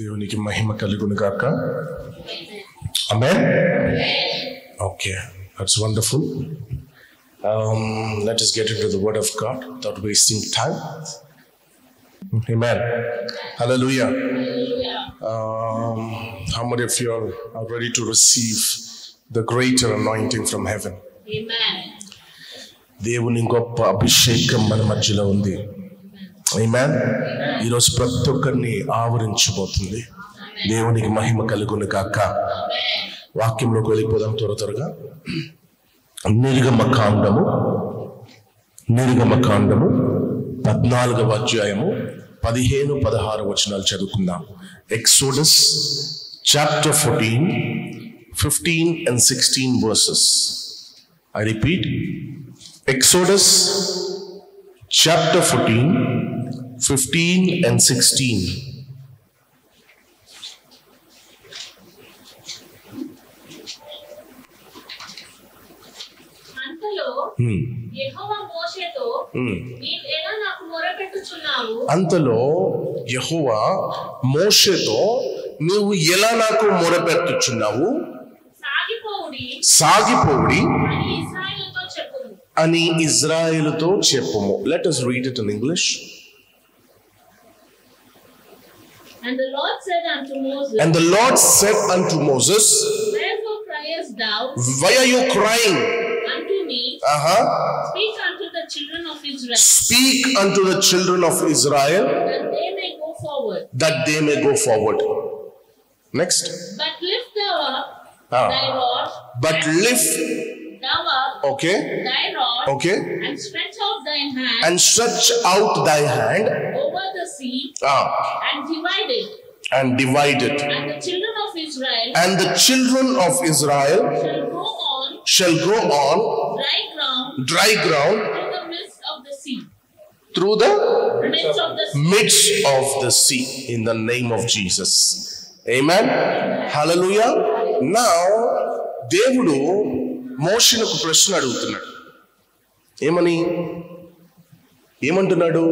దేవునికి మహిమ కలుగును గాక. Amen. Okay, that's wonderful. Let us get into the word of God without wasting time. Amen. Hallelujah. How many of you are ready to receive the greater anointing from heaven? Amen. దేవుని గొప్ప అభిషేకం మన మధ్యలో ఉంది. ఆమేన్. ఈరోజు ప్రతి ఒక్కరిని ఆవరించబోతుంది. దేవునికి మహిమ కలుగును గాక. వాక్యంలోకి వెళ్ళిపోదాం త్వరగా. నిర్గమకాండము 14వ అధ్యాయము 15-16 వచనాలు చదువుకుందాం. Exodus chapter 14, 15 and 16 verses. I repeat, Exodus chapter 14, 15 and 16. అంతలో యెహోవా మోషేతో నీవు ఎలా నాకు మొరపెట్టుచున్నావు, సాగిపోవుడి అని ఇజ్రాయేలుతో చెప్పుము. Let us read it in English. And the Lord said unto Moses, Wherefore criest thou? Why are you crying Unto me. Speak unto the children of Israel. Speak unto the children of Israel, that they may go forward. Next. But lift thou up thy rod. But lift thou up thy rod. And stretch out thine hand. And stretch out thy hand over the sea. And divide it. And the children of Israel shall go on dry ground through the midst of the sea in the name of Jesus. Amen. Hallelujah. Now దేవుడు మోషేను ఒక ప్రశ్న అడుగుతున్నాడు. ఏమంటున్నాడు?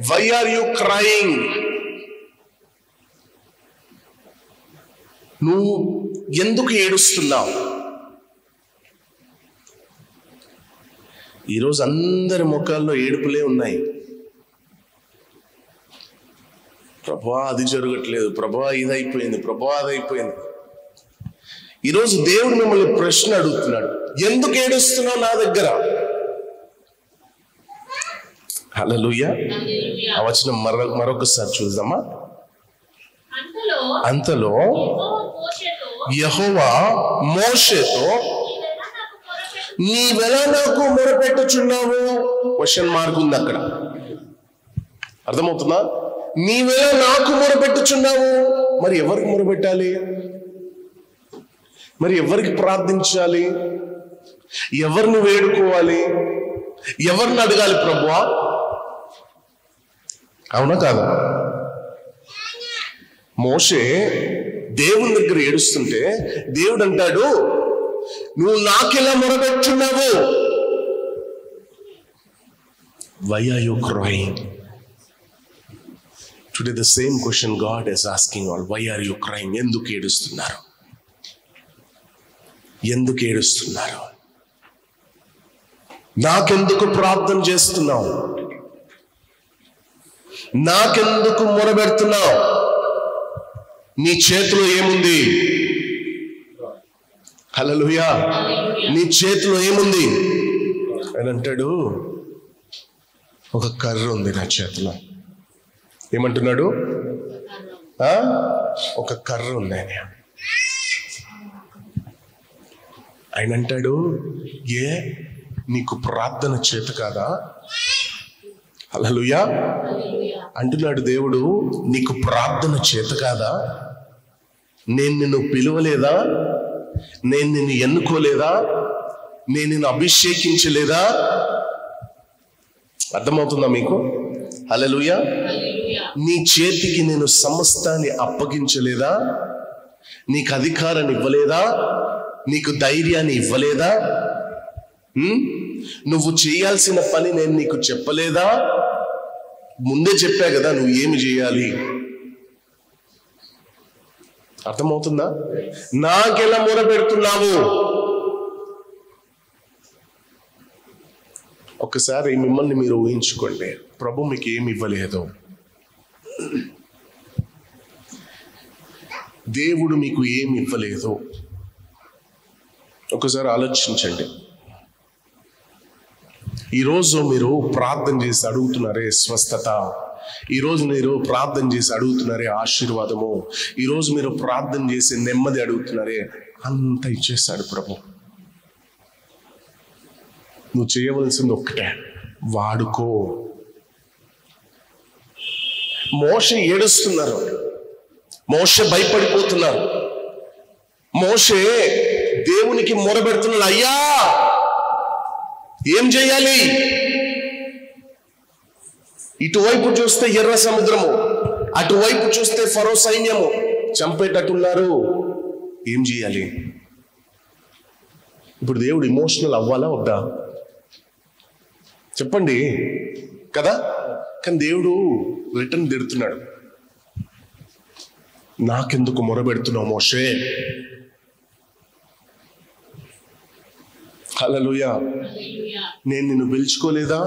Why are you crying? నువ్వు ఎందుకు ఏడుస్తున్నావు? ఈరోజు అందరి ముఖాల్లో ఏడుపులే ఉన్నాయి. ప్రభువా అది జరగట్లేదు, ప్రభువా ఇది అయిపోయింది, ప్రభువా అది అయిపోయింది. ఈరోజు దేవుడు మిమ్మల్ని ప్రశ్న అడుగుతున్నాడు, ఎందుకు ఏడుస్తున్నావు నా దగ్గర? హల్లెలూయా. ఆ వచనం మరొకసారి చూద్దామా. అంతలో యెహోవా మోషేతో నీవెలా నాకు మొరపెట్టుచున్నావు? క్వశ్చన్ మార్క్ ఉంది అక్కడ. అర్థమవుతుందా? నీవెలా నాకు మొరపెట్టుచున్నావు? మరి ఎవరికి మొరపెట్టాలి? మరి ఎవరికి ప్రార్థించాలి? ఎవరిని వేడుకోవాలి? ఎవరిని అడగాలి ప్రభువా? అవునా కాదా? మోషే దేవుని దగ్గర ఏడుస్తుంటే దేవుడు అంటాడు, నువ్వు నాకెలా మొరపెట్టుచున్నావు? Why are you crying? Today the same question God is asking all. Why are you crying? ఎందుకు ఏడుస్తున్నారు? నాకెందుకు ప్రార్థన చేస్తున్నావు? నాకెందుకు మొరబెడుతున్నావు? నీ చేతిలో ఏముంది? హల్లెలూయా. నీ చేతిలో ఏముంది అని అంటాడు. ఒక కర్ర ఉంది నా చేతిలో. ఏమంటున్నాడు? ఒక కర్ర ఉంది అని. ఆయన అంటాడు, నీకు ప్రార్థన చేత కాదా? హల్లెలూయా అంటున్నాడు దేవుడు. నీకు ప్రార్థన చేత కాదా? నేను నిన్ను పిలువలేదా? నేను నిన్ను ఎన్నుకోలేదా? నేను నిన్ను అభిషేకించలేదా? అర్థమవుతుందా మీకు? హల్లెలూయా. నీ చేతికి నేను సమస్తాన్ని అప్పగించలేదా? నీకు అధికారాన్ని ఇవ్వలేదా? నీకు ధైర్యాన్ని ఇవ్వలేదా? నువ్వు చేయాల్సిన పని నేను నీకు చెప్పలేదా? ముందే చెప్పా కదా నువ్వు ఏమి చేయాలి. అర్థమవుతుందా? నాకెలా మొరపెడుతున్నావు? ఒకసారి మిమ్మల్ని మీరు ఊహించుకోండి. ప్రభు మీకు ఏమి ఇవ్వలేదు, దేవుడు మీకు ఏమి ఇవ్వలేదు. ఒకసారి ఆలోచించండి. ఈరోజు మీరు ప్రార్థన చేసి అడుగుతున్నారే స్వస్థత, ఈరోజు మీరు ప్రార్థన చేసి అడుగుతున్నారే ఆశీర్వాదము, ఈరోజు మీరు ప్రార్థన చేసి నెమ్మది అడుగుతున్నారే, అంత ఇచ్చేస్తాడు ప్రభు. నువ్వు చేయవలసింది ఒక్కటే, వాడుకో. మోషే ఏడుస్తున్నారు, మోషే భయపడిపోతున్నారు, మోషే దేవునికి మొరబెడుతున్నాడు, అయ్యా ఏం చేయాలి? ఇటువైపు చూస్తే ఎర్ర సముద్రము, అటువైపు చూస్తే ఫరో సైన్యము చంపేటట్టున్నారు, ఏం చేయాలి? ఇప్పుడు దేవుడు ఇమోషనల్ అవ్వాలా వద్దా? చెప్పండి కదా. కానీ దేవుడు రిటర్న్ తిడుతున్నాడు, నాకెందుకు మొరబెడుతున్నావు మోషే? హల్లెలూయా. నేను నిన్ను పిలుచుకోలేదా?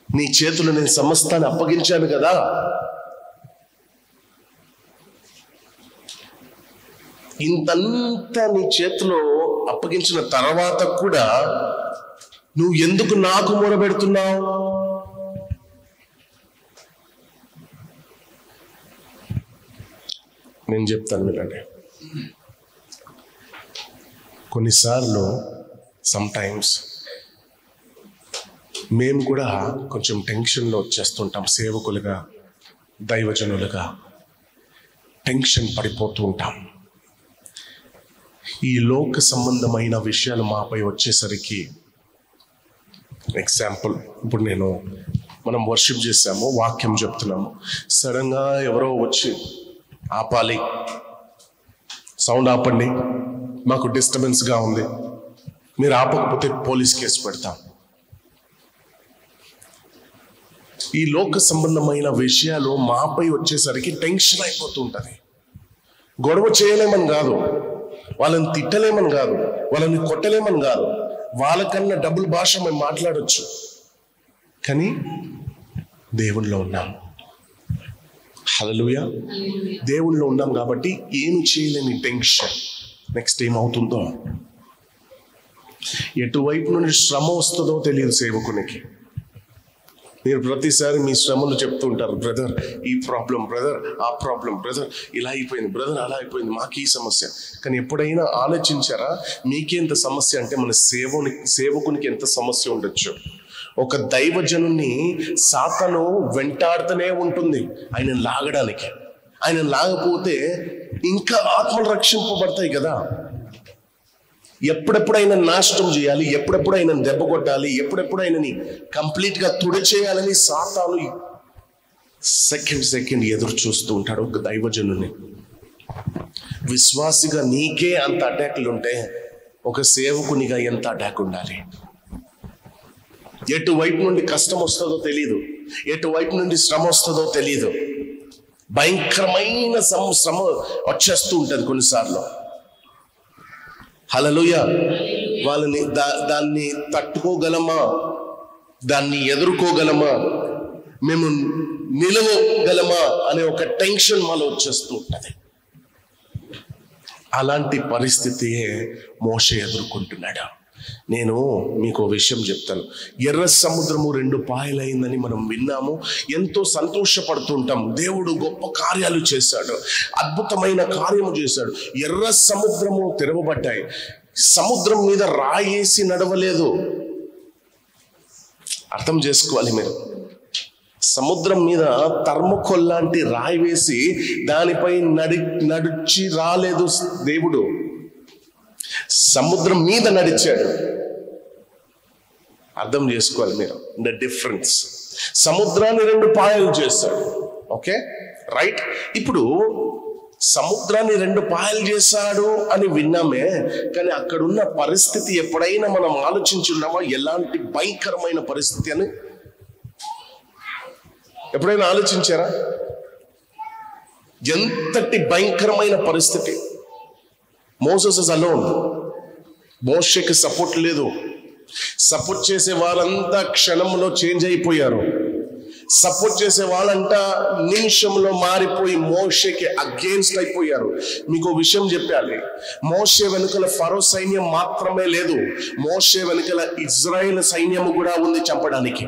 నీ చేతులు నేను సమస్తాన్ని అప్పగించాను కదా. ఇంతంతా నీ చేతిలో అప్పగించిన తర్వాత కూడా నువ్వు ఎందుకు నాకు మొరబెడుతున్నావు? నేను చెప్తాను వినండి. కొన్నిసార్లు సమ్టైమ్స్ మేము కూడా కొంచెం టెన్షన్లో వచ్చేస్తుంటాం. సేవకులుగా, దైవజనులుగా టెన్షన్ పడిపోతూ ఉంటాం. ఈ లోక సంబంధమైన విషయాలు మాపై వచ్చేసరికి, ఎగ్జాంపుల్, ఇప్పుడు మనం వర్షిప్ చేసాము, వాక్యం చెప్తున్నాము, సడన్గా ఎవరో వచ్చి ఆపాలి, సౌండ్ ఆపండి, మాకు డిస్టర్బెన్స్గా ఉంది, మీరు ఆపకపోతే పోలీస్ కేసు పెడతాం. ఈ లోక సంబంధమైన విషయాలు మాపై వచ్చేసరికి టెన్షన్ అయిపోతూ ఉంటుంది. గొడవ చేయలేమని కాదు, వాళ్ళని తిట్టలేమని కాదు, వాళ్ళని కొట్టలేమని కాదు, వాళ్ళకన్నా డబుల్ భాష మేము మాట్లాడొచ్చు. కానీ దేవునిలో ఉన్నాం. హల్లెలూయా. దేవునిలో ఉన్నాం కాబట్టి ఏమి చేయలేని టెన్షన్. నెక్స్ట్ ఏమవుతుందో, ఎటువైపు నుండి శ్రమ వస్తుందో తెలియదు సేవకునికి. మీరు ప్రతిసారి మీ శ్రమలు చెప్తూ ఉంటారు, బ్రదర్ ఈ ప్రాబ్లం, బ్రదర్ ఆ ప్రాబ్లం, బ్రదర్ ఇలా అయిపోయింది, బ్రదర్ అలా అయిపోయింది, మాకు ఈ సమస్య. కానీ ఎప్పుడైనా ఆలోచించారా మీకెంత సమస్య అంటే మన సేవకునికి ఎంత సమస్య ఉండొచ్చు? ఒక దైవజనుని సాతాను వెంటాడుతూనే ఉంటుంది ఆయన లాగడానికి. ఆయన లాగపోతే ఇంకా ఆత్మలు రక్షింపబడతాయి కదా. ఎప్పుడెప్పుడు ఆయన నాశనం చేయాలి, ఎప్పుడెప్పుడు ఆయన దెబ్బ కొట్టాలి, ఎప్పుడెప్పుడు ఆయనని కంప్లీట్గా తుడిచేయాలని సాతాను సెకండ్ ఎదురు చూస్తూ ఉంటాడు ఒక దైవజనుని. విశ్వాసిగా నీకే అంత అటాక్లు ఉంటే ఒక సేవకునిగా ఎంత అటాక్ ఉండాలి? ఎటువైపు నుండి కష్టం వస్తుందో తెలియదు, ఎటువైపు నుండి శ్రమ వస్తుందో తెలియదు. భయంకరమైన శ్రమ వచ్చేస్తూ ఉంటుంది కొన్నిసార్లు. హల్లెలూయా. వాళ్ళని దాన్ని తట్టుకోగలమా, దాన్ని ఎదుర్కోగలమా, మేము నిలవగలమా అనే ఒక టెన్షన్ మాలో వచ్చేస్తూ ఉంటుంది. అలాంటి పరిస్థితియే మోషే ఎదుర్కొంటున్నాడు. నేను మీకు విషయం చెప్తాను. ఎర్ర సముద్రము 2 పాయలైందని మనం విన్నాము, ఎంతో సంతోషపడుతుంటాం. దేవుడు గొప్ప కార్యాలు చేశాడు, అద్భుతమైన కార్యము చేశాడు. ఎర్ర సముద్రము తెరవబడ్డాయి. సముద్రం మీద రాయేసి నడవలేదు. అర్థం చేసుకోవాలి మీరు. సముద్రం మీద థర్మోకోల్ లాంటి రాయి వేసి దానిపై నడిచి రాలేదు దేవుడు, సముద్రం మీద నడిచాడు. అర్థం చేసుకోవాలి మీరు ద డిఫరెన్స్. సముద్రాన్ని 2 పాయలు చేశాడు. Okay, right. ఇప్పుడు సముద్రాన్ని 2 పాయలు చేశాడు అని విన్నామే, కానీ అక్కడున్న పరిస్థితి ఎప్పుడైనా మనం ఆలోచించున్నామా? ఎలాంటి భయంకరమైన పరిస్థితి అని ఎప్పుడైనా ఆలోచించారా? ఎంతటి భయంకరమైన పరిస్థితి. Moses is alone. మోషేకి సపోర్ట్ లేదు. సపోర్ట్ చేసే వాళ్ళంతా క్షణంలో చేంజ్ అయిపోయారు. సపోర్ట్ చేసే వాళ్ళంతా నిమిషంలో మారిపోయి మోషేకి అగేన్స్ట్ అయిపోయారు. మీకు విషయం చెప్పాలి, మోషే వెనుకల ఫరో సైన్యం మాత్రమే లేదు, మోషే వెనుకల ఇజ్రాయెల్ సైన్యం కూడా ఉంది చంపడానికి.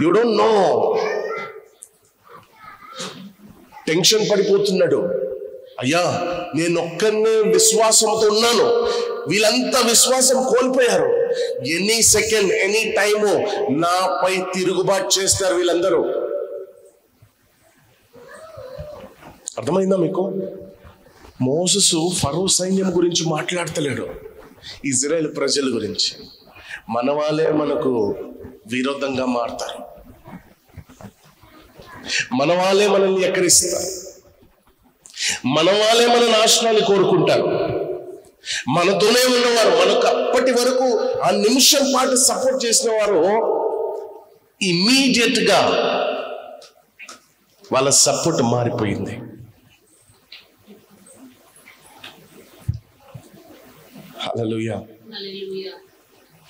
You don't know. టెన్షన్ పడిపోతున్నాడు. అయ్యా, నేను ఒక్కనే విశ్వాసంతో ఉన్నాను, వీళ్ళంతా విశ్వాసం కోల్పోయారు. ఎనీ సెకండ్, ఎనీ టైము నాపై తిరుగుబాటు చేస్తారు వీళ్ళందరూ. అర్థమైందా మీకు? మోసెస్ ఫరో సైన్యం గురించి మాట్లాడతలేడు, ఇజ్రాయెల్ ప్రజల గురించి. మన వాళ్ళే మనకు విరోధంగా మారుతారు, మన వాళ్ళే మనల్ని ఎక్కరిస్తారు, మన వాళ్ళే మన నాశనాన్ని కోరుకుంటారు. మనతోనే ఉన్నవారు, మనకు అప్పటి వరకు ఆ నిమిషం పాటు సపోర్ట్ చేసిన వారు ఇమ్మీడియట్ గా వాళ్ళ సపోర్ట్ మారిపోయింది. హల్లెలూయా.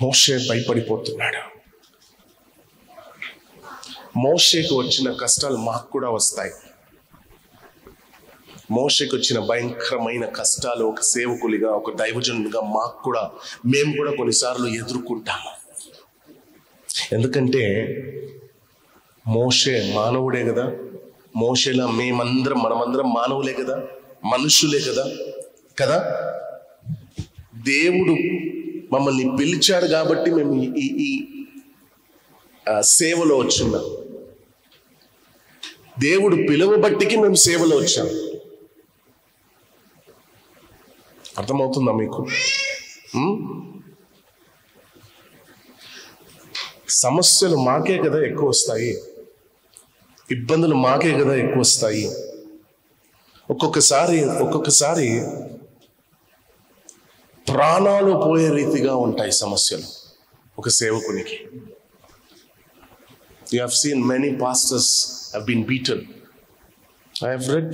మోషే భయపడిపోతున్నాడు. మోషేకు వచ్చిన కష్టాలు మాకు కూడా వస్తాయి. మోషేకు వచ్చిన భయంకరమైన కష్టాలు ఒక సేవకులుగా, ఒక దైవజనులుగా మేము కూడా కొన్నిసార్లు ఎదుర్కొంటాము. ఎందుకంటే మోషే మానవుడే కదా. మోషేలా మనమందరం మానవులే కదా, మనుషులే కదా. దేవుడు మమ్మల్ని పిలిచాడు కాబట్టి మేము ఈ సేవలో వచ్చున్నాం. దేవుడు పిలువబట్టికి మేము సేవలో వచ్చాం. అర్థమవుతుందా మీకు? సమస్యలు మాకే కదా ఎక్కువ వస్తాయి, ఇబ్బందులు మాకే కదా ఎక్కువ వస్తాయి. ఒక్కొక్కసారి ప్రాణాలు పోయే రీతిగా ఉంటాయి సమస్యలు ఒక సేవకునికి. You have seen many pastors have been beaten. I have read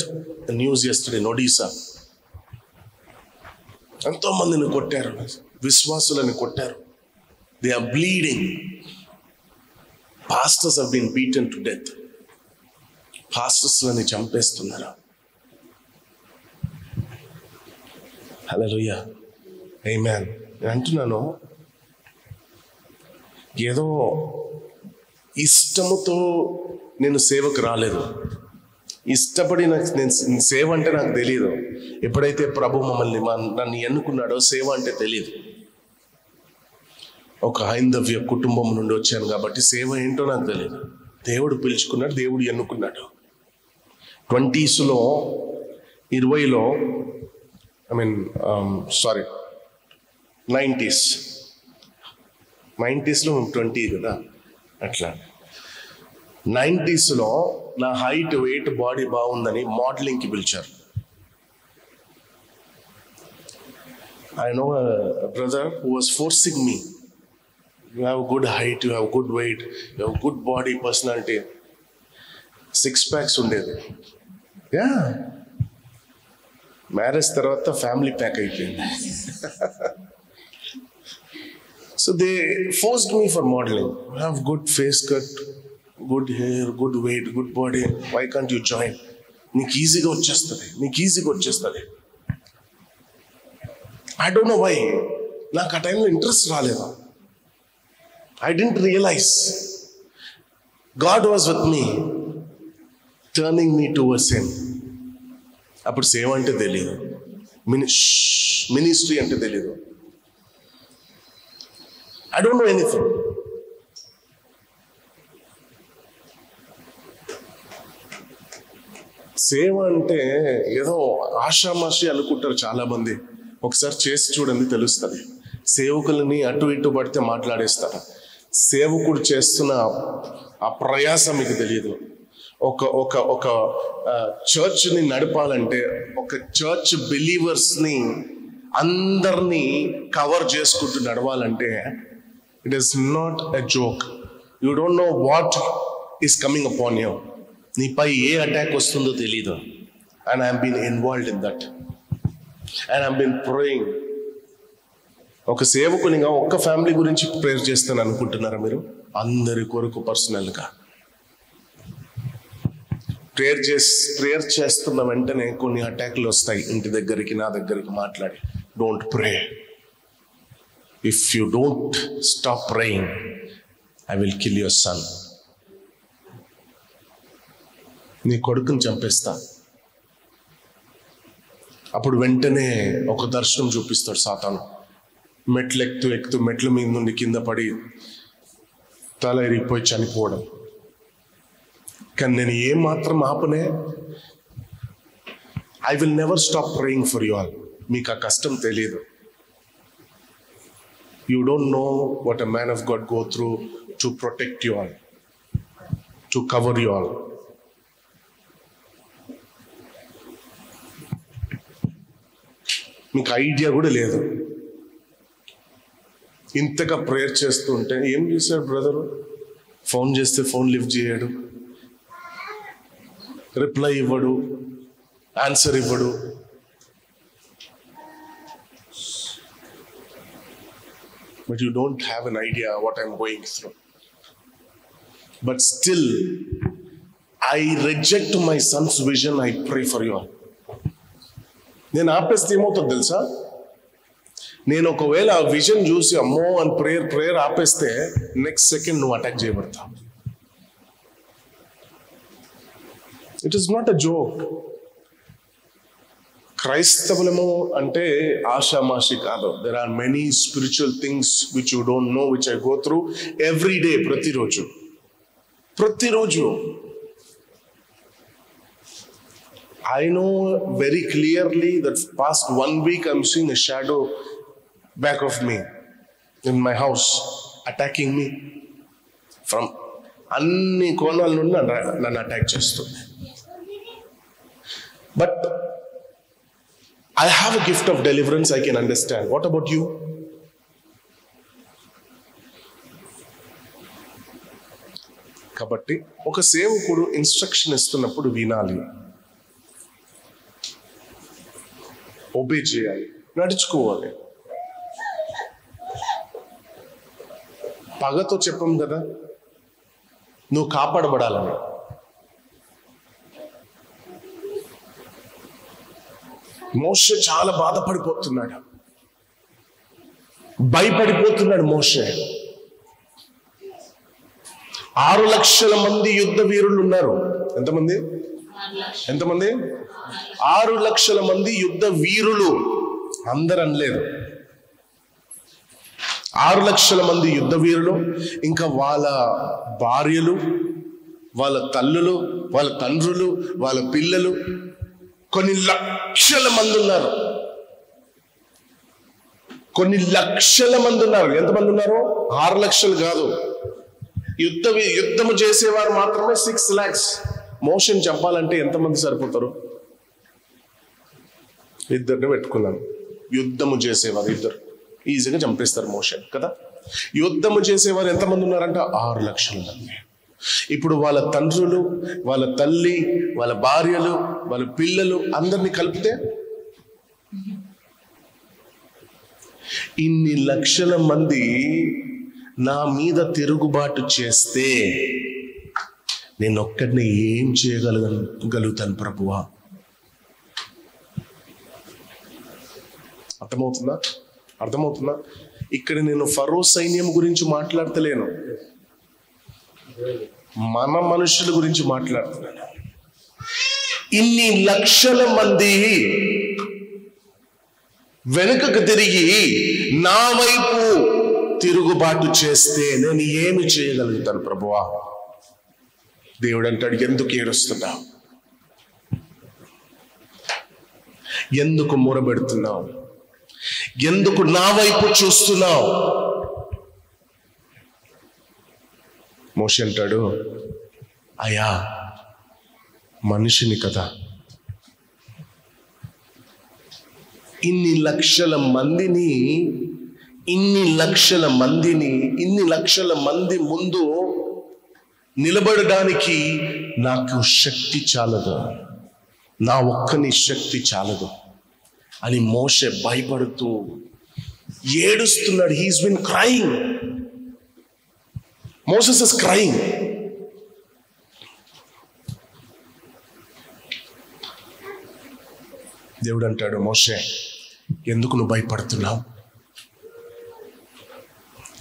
the news yesterday in Odisha. ఎంతో మందిని కొట్టారు, విశ్వాసులను కొట్టారు. They are bleeding. Pastors have been beaten to death. పాస్టర్స్లని చంపేస్తున్నారు. హల్లెలూయా, ఆమేన్. నేను అంటున్నాను, ఏదో ఇష్టముతో నేను సేవకు రాలేదు. ఇష్టపడి నేను సేవ అంటే నాకు తెలియదు. ఎప్పుడైతే ప్రభు నన్ను ఎన్నుకున్నాడో సేవ అంటే తెలియదు. ఒక హైందవ్య కుటుంబం నుండి వచ్చాను కాబట్టి సేవ ఏంటో నాకు తెలియదు. దేవుడు పిలుచుకున్నాడు, దేవుడు ఎన్నుకున్నాడు. 20sలో 20లో 90sలో 20 కదా, అట్లా 90sలో నా హైట్, వెయిట్, బాడీ బాగుందని మోడలింగ్కి పిలిచారు. I know a brother who was forcing me. You have good height, you have good weight, you have good body, personality. 6 packs ఉండేది. మ్యారేజ్ తర్వాత ఫ్యామిలీ ప్యాక్ అయిపోయింది. So they forced me for modeling. You have good face cut, good hair, good weight, good body. Why can't you join? నీకు ఈజీగా వచ్చేస్తుంది. I don't know why. నాకు ఆ టైంలో interest రాలేదు. I didn't realize God was with me, turning me towards Him. అప్పుడు సేవ అంటే తెలియదు, మినిస్ట్రీ అంటే తెలియదు. I don't know anything. సేవ అంటే ఏదో ఆషామాషి అనుకుంటారు చాలా మంది. ఒకసారి చేసి చూడండి, తెలుస్తుంది. సేవకులని అటు ఇటు పడితే మాట్లాడేస్తారు. సేవకుడు చేస్తున్న ఆ ప్రయాసం మీకు తెలియదు. ఒక చర్చ్ని నడపాలంటే, ఒక చర్చ్ బిలీవర్స్ని అందరినీ కవర్ చేసుకుంటూ నడవాలంటే it is not a joke. You don't know what is coming upon you. నీపై ఏ అటాక్ వస్తుందో తెలీదు. And I have been involved in that and I have been praying. ఒక సేవకునిగా ఒక్క ఫ్యామిలీ గురించి ప్రేయర్ చేస్తాను అనుకుంటున్నారా మీరు? అందరి కొరకు పర్సనల్గా ప్రేయర్ చేస్తున్న వెంటనే కొన్ని అటాక్లు వస్తాయి ఇంటి దగ్గరికి, నా దగ్గరికి మాట్లాడి. Don't pray. If you don't stop praying I will kill your son. నీ కొడుకుని చంపేస్తా. అప్పుడు వెంటనే ఒక దర్శనం చూపిస్తాడు సాతాను. ఎక్కుతూ మెట్ల మీద నుండి కింద పడి తల ఇరిగిపోయి చనిపోవడం. కానీ నేను ఏమాత్రం ఆపనే. I will never stop praying for you all. మీకు ఆ కష్టం తెలియదు. You don't know what a man of God go through to protect you all, to cover you all. మీకు ఐడియా కూడా లేదు. ఇంతగా ప్రేయర్ చేస్తుంటే ఏం చేశాడు బ్రదరు? ఫోన్ చేస్తే ఫోన్ లిఫ్ట్ చేయడు, రిప్లై ఇవ్వడు, ఆన్సర్ ఇవ్వడు. But you don't have an idea what I'm going through. But still, I reject my son's vision. I pray for you all. నేను ఆపేస్తే ఏమవుతుంది తెలుసా? నేను ఒకవేళ ఆ విజన్ చూసి అమ్మో అని ప్రేయర్ ఆపేస్తే నెక్స్ట్ సెకండ్ నువ్వు అటాక్ చేయబడతావు. It is not a joke. క్రైస్తవులము అంటే ఆషామాషి కాదు. There are many spiritual things which you don't know, which I go through every day. ప్రతిరోజు I know very clearly that past 1 week I'm seeing a shadow back of me in my house attacking me from అన్ని కోణాల నుండి నన్ను attack చేస్తుంది. But I have a gift of deliverance. I can understand. What about you? కాబట్టి ఒక సేవకుడు instruction ఇస్తున్నప్పుడు వినాలి, ఒబే చేయాలి, నడుచుకోవాలి. పగతో చెప్పం కదా నువ్వు కాపాడబడాలని. మోషే చాలా బాధపడిపోతున్నాడు, భయపడిపోతున్నాడు. మోషే 6 లక్షల మంది యుద్ధ వీరులు ఉన్నారు. ఎంతమంది? 6 లక్షల మంది యుద్ధ వీరులు. అందరు అనలేదు. 6 లక్షల మంది యుద్ధ వీరులు, ఇంకా వాళ్ళ భార్యలు, వాళ్ళ తల్లులు, వాళ్ళ తండ్రులు, వాళ్ళ పిల్లలు, కొన్ని లక్షల మంది ఉన్నారు. ఎంతమంది ఉన్నారు? 6 లక్షలు కాదు. యుద్ధము చేసేవారు మాత్రమే 6 lakhs. మోషన్ చంపాలంటే ఎంతమంది సరిపోతారు? 2 పెట్టుకున్నాను. యుద్ధము చేసేవారు 2 ఈజీగా చంపేస్తారు మోషన్ కదా. యుద్ధము చేసేవారు ఎంతమంది ఉన్నారంట? 6 లక్షల మంది. ఇప్పుడు వాళ్ళ తండ్రులు, వాళ్ళ తల్లి, వాళ్ళ భార్యలు, వాళ్ళ పిల్లలు అందరినీ కలిపితే ఇన్ని లక్షల మంది నా మీద తిరుగుబాటు చేస్తే నేను ఒక్కడిని ఏం చేయగలుగుతాను ప్రభువా? అర్థమవుతుందా? ఇక్కడ నేను ఫరో సైన్యం గురించి మాట్లాడతలేను, మన మనుషుల గురించి మాట్లాడుతున్నాను. ఇన్ని లక్షల మంది వెనుకకు తిరిగి నా వైపు తిరుగుబాటు చేస్తే నేను ఏమి చేయగలుగుతాను ప్రభువా? దేవుడు అంటాడు, ఎందుకు ఏడుస్తున్నావు? ఎందుకు మొరబెడుతున్నావు? ఎందుకు నా వైపు చూస్తున్నావు? మోషే అంటాడు, అయ్యా మనిషిని కదా, ఇన్ని లక్షల మంది ముందు నిలబడడానికి నాకు శక్తి చాలదు, నా ఒక్కని శక్తి చాలదు అని మోషే భయపడుతూ ఏడుస్తున్నాడు. He's been crying. Moses is crying. దేవుడు అంటాడు, మోషే ఎందుకు నువ్వు భయపడుతున్నావు,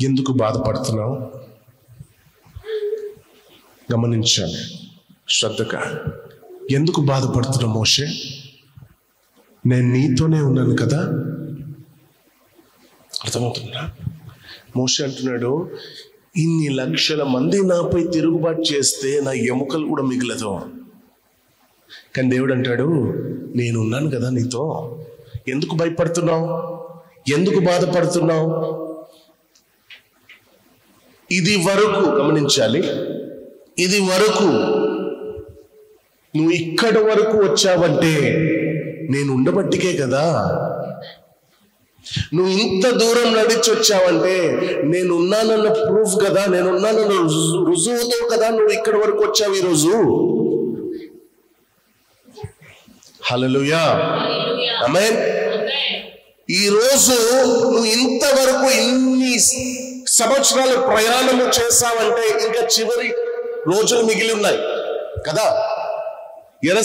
ఎందుకు బాధపడుతున్నావు? గమనించాలి శ్రద్ధగా. ఎందుకు బాధపడుతున్నావు మోషే? నేను నీతోనే ఉన్నాను కదా. అర్థమవుతుందా? మోషే అంటున్నాడు, ఇన్ని లక్షల మంది నాపై తిరుగుబాటు చేస్తే నా ఎముకలు కూడా మిగలదు. కానీ దేవుడు అంటాడు, నేను ఉన్నాను కదా నీతో. ఎందుకు భయపడుతున్నావు, ఎందుకు బాధపడుతున్నావు? ఇది వరకు గమనించాలి, ఇది వరకు నువ్వు ఇక్కడ వరకు వచ్చావంటే నేను ఉండబట్టికే కదా. నువ్వు ఇంత దూరం నడిచి వచ్చావంటే నేను ఉన్నానన్న ప్రూఫ్ కదా, నేను ఉన్నానన్న రుజువుతో కదా నువ్వు ఇక్కడ వరకు వచ్చావు ఈరోజు. హల్లెలూయా, ఆమేన్. ఈ రోజు నువ్వు ఇంతవరకు ఇన్ని సంవత్సరాలు ప్రయాణము చేశావంటే ఇంకా చివరి రోజులు మిగిలి ఉన్నాయి కదా. ఎర్ర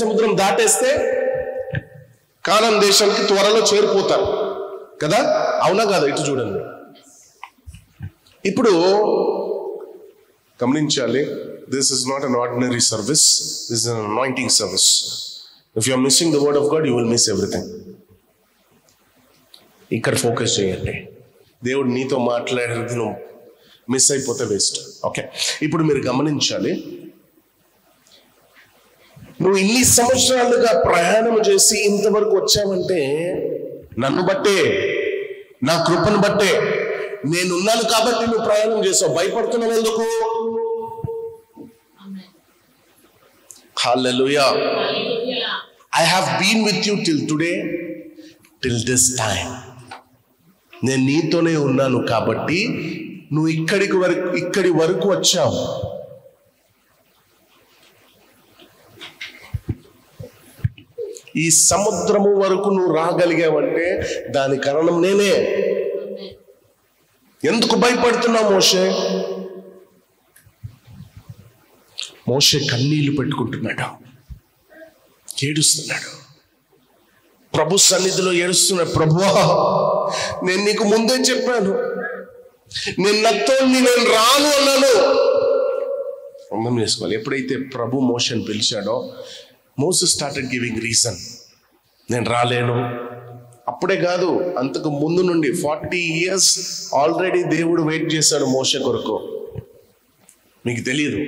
సముద్రం దాటేస్తే కానాన్ దేశానికి త్వరలో చేరిపోతారు కదా, అవునా కాదా? ఇటు చూడండి. ఇప్పుడు గమనించాలి, this is not an ordinary service, this is an anointing service. If you are missing the word of God, you will miss everything. ఇక్కడ ఫోకస్ చేయండి. దేవుడు నీతో మాట్లాడేది నువ్వు మిస్ అయిపోతే వేస్ట్. ఓకే, ఇప్పుడు మీరు గమనించాలి, నువ్వు ఇన్ని సంవత్సరాలుగా ప్రయాణం చేసి ఇంతవరకు వచ్చావంటే నన్ను బట్టే, నా కృపను బట్టే. నేనున్నాను కాబట్టి నువ్వు ప్రయాణం చేసావు. భయపడుతున్నావు ఎందుకు? హల్లెలూయా. I have been with you till today, till this time. నేను నీతోనే ఉన్నాను కాబట్టి నువ్వు ఇక్కడి వరకు వచ్చావు. ఈ సముద్రము వరకు నువ్వు రాగలిగావంటే దాని కారణం నేనే. ఎందుకు భయపడుతున్నావు మోషే? మోషే కన్నీళ్లు పెట్టుకుంటున్నాడు, ఏడుస్తున్నాడు, ప్రభు సన్నిధిలో ఏడుస్తున్నాడు. ప్రభువా, నేను నీకు ముందే చెప్పాను, నేను నత్తోని నేను రాను అన్నాను. అర్థం చేసుకోవాలి. ఎప్పుడైతే ప్రభు మోషేని పిలిచాడో మోసెస్ స్టార్టెడ్ గివింగ్ రీజన్. నేను రాలేను. అప్పుడే కాదు, అంతకు ముందు నుండి 40 years ఆల్రెడీ దేవుడు వెయిట్ చేశాడు మోషే కొరకు. మీకు తెలియదు,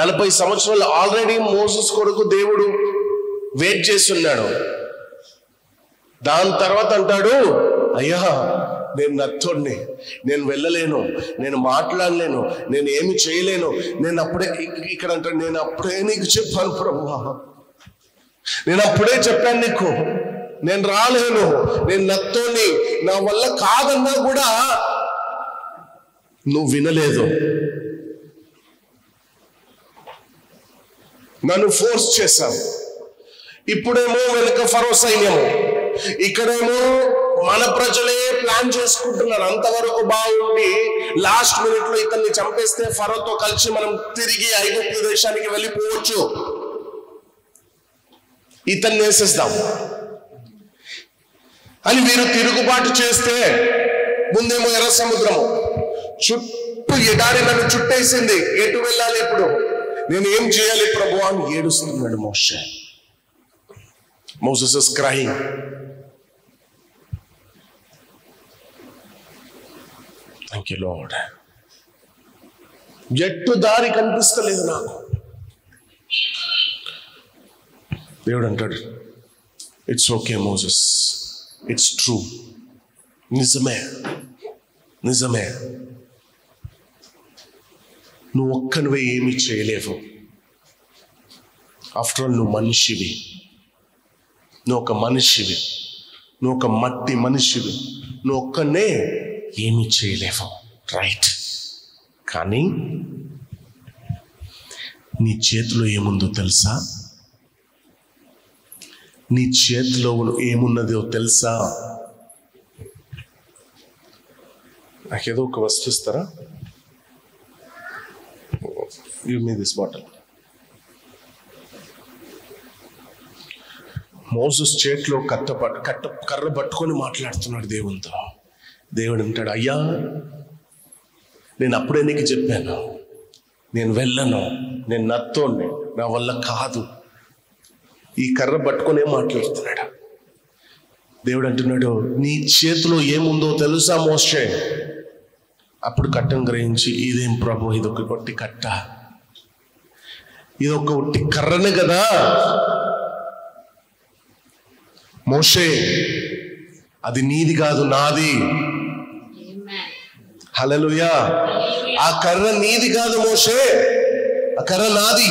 40 సంవత్సరాలు ఆల్రెడీ మోసెస్ కొరకు దేవుడు వెయిట్ చేస్తున్నాడు. దాని తర్వాత అంటాడు, అయ్యా నేను నత్తోడిని, నేను వెళ్ళలేను, నేను మాట్లాడలేను, నేను ఏమి చేయలేను. నేను అప్పుడే ఇక్కడ అంటాడు, నేను అప్పుడే నీకు చెప్పాను ప్రభువా, నేను అప్పుడే చెప్పాను నీకు, నేను రాలేను, నేను నత్తోని, నా వల్ల కాదన్నా కూడా నువ్వు వినలేదు, నన్ను ఫోర్స్ చేశావు. ఇప్పుడేమో వెనుక ఫరో సైన్యము, ఇక్కడేమో మన ప్రజలే ప్లాన్ చేసుకుంటున్నారు. అంతవరకు బాగుండి లాస్ట్ మినిట్ లో ఇతన్ని చంపేస్తే ఫరోతో కలిసి మనం తిరిగి ఐగుప్తు దేశానికి వెళ్ళిపోవచ్చు, ఇతన్ని వేసేద్దాం అని వీరు తిరుగుబాటు చేస్తే, ముందేమో ఎర్ర సముద్రము చుట్టూ ఎడారి నన్ను చుట్టేసింది, ఎటు వెళ్ళాలి ఇప్పుడు, నేను ఏం చేయాలి ప్రభు అని ఏడుస్తున్నాడు మోషే. Moses is crying. Thank you Lord. ఎట్టు దారి కనిపిస్తలేదు నాకు. దేవుడు అంటాడు, it's okay Moses, it's true, నిజమే నిజమే, నువ్వు ఒక్కనివే ఏమీ చేయలేవు. ఆఫ్టర్ ఆల్ నువ్వు మనిషివి, నువ్వు ఒక మనిషివి, నువ్వు ఒక మట్టి మనిషివి, నువ్వు ఒక్కనే ఏమీ చేయలేవు, రైట్. కానీ నీ చేతిలో ఏముందో తెలుసా? నీ చేతిలో ఏమున్నదో తెలుసా? నాకేదో ఒక వస్తువు ఇస్తారా? Give me this bottle. Moses చేతిలో కర్ర పట్టుకొని మాట్లాడుతున్నాడు దేవునితో. దేవుడు అంటాడు, అయ్యా నేను అప్పుడే నీకు చెప్పాను, నేను వెళ్ళను, నేను నత్తోండి, నా వల్ల కాదు. ఈ కర్ర పట్టుకొని మాట్లాడుతున్నాడు. దేవుడు అంటున్నాడు, నీ చేతిలో ఏముందో తెలుసా మోషే? అప్పుడు కట్టను గ్రహించి, ఇదేం ప్రభు, ఇది ఒక ఒట్టి కట్ట, ఇది ఒక ఒట్టి కర్రనే కదా మోషే, అది నీది కాదు నాది. హల్లెలూయా. ఆ కర్ర నీది కాదు మోషే, ఆ కర్ర నాది.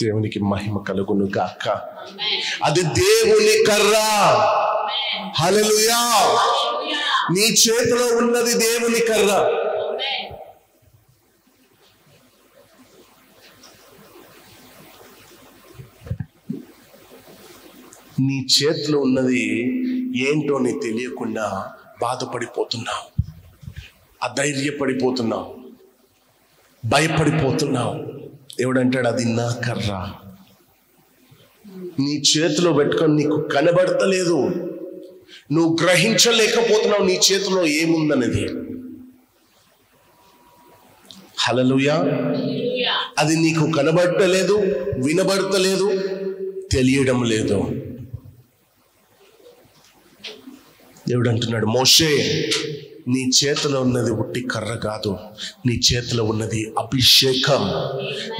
దేవునికి మహిమ కలుగును గాక. అది దేవుని కర్ర. హల్లెలూయా. నీ చేతిలో ఉన్నది దేవుని కర్ర. నీ చేతిలో ఉన్నది ఏంటో నీ తెలియకుండా బాధపడిపోతున్నావు, అధైర్యపడిపోతున్నావు, భయపడిపోతున్నావు. దేవుడంటాడు, అది నా కర్ర. నీ చేతిలో పెట్టుకొని నీకు కనబడతలేదు, నువ్వు గ్రహించలేకపోతున్నావు నీ చేతిలో ఏముందనేది. హల్లెలూయా. అది నీకు కనబడతలేదు, వినబడతలేదు, తెలియడం లేదు. దేవుడు అంటున్నాడు, మోషే నీ చేతిలో ఉన్నది ఉట్టి కర్ర కాదు, నీ చేతిలో ఉన్నది అభిషేకం,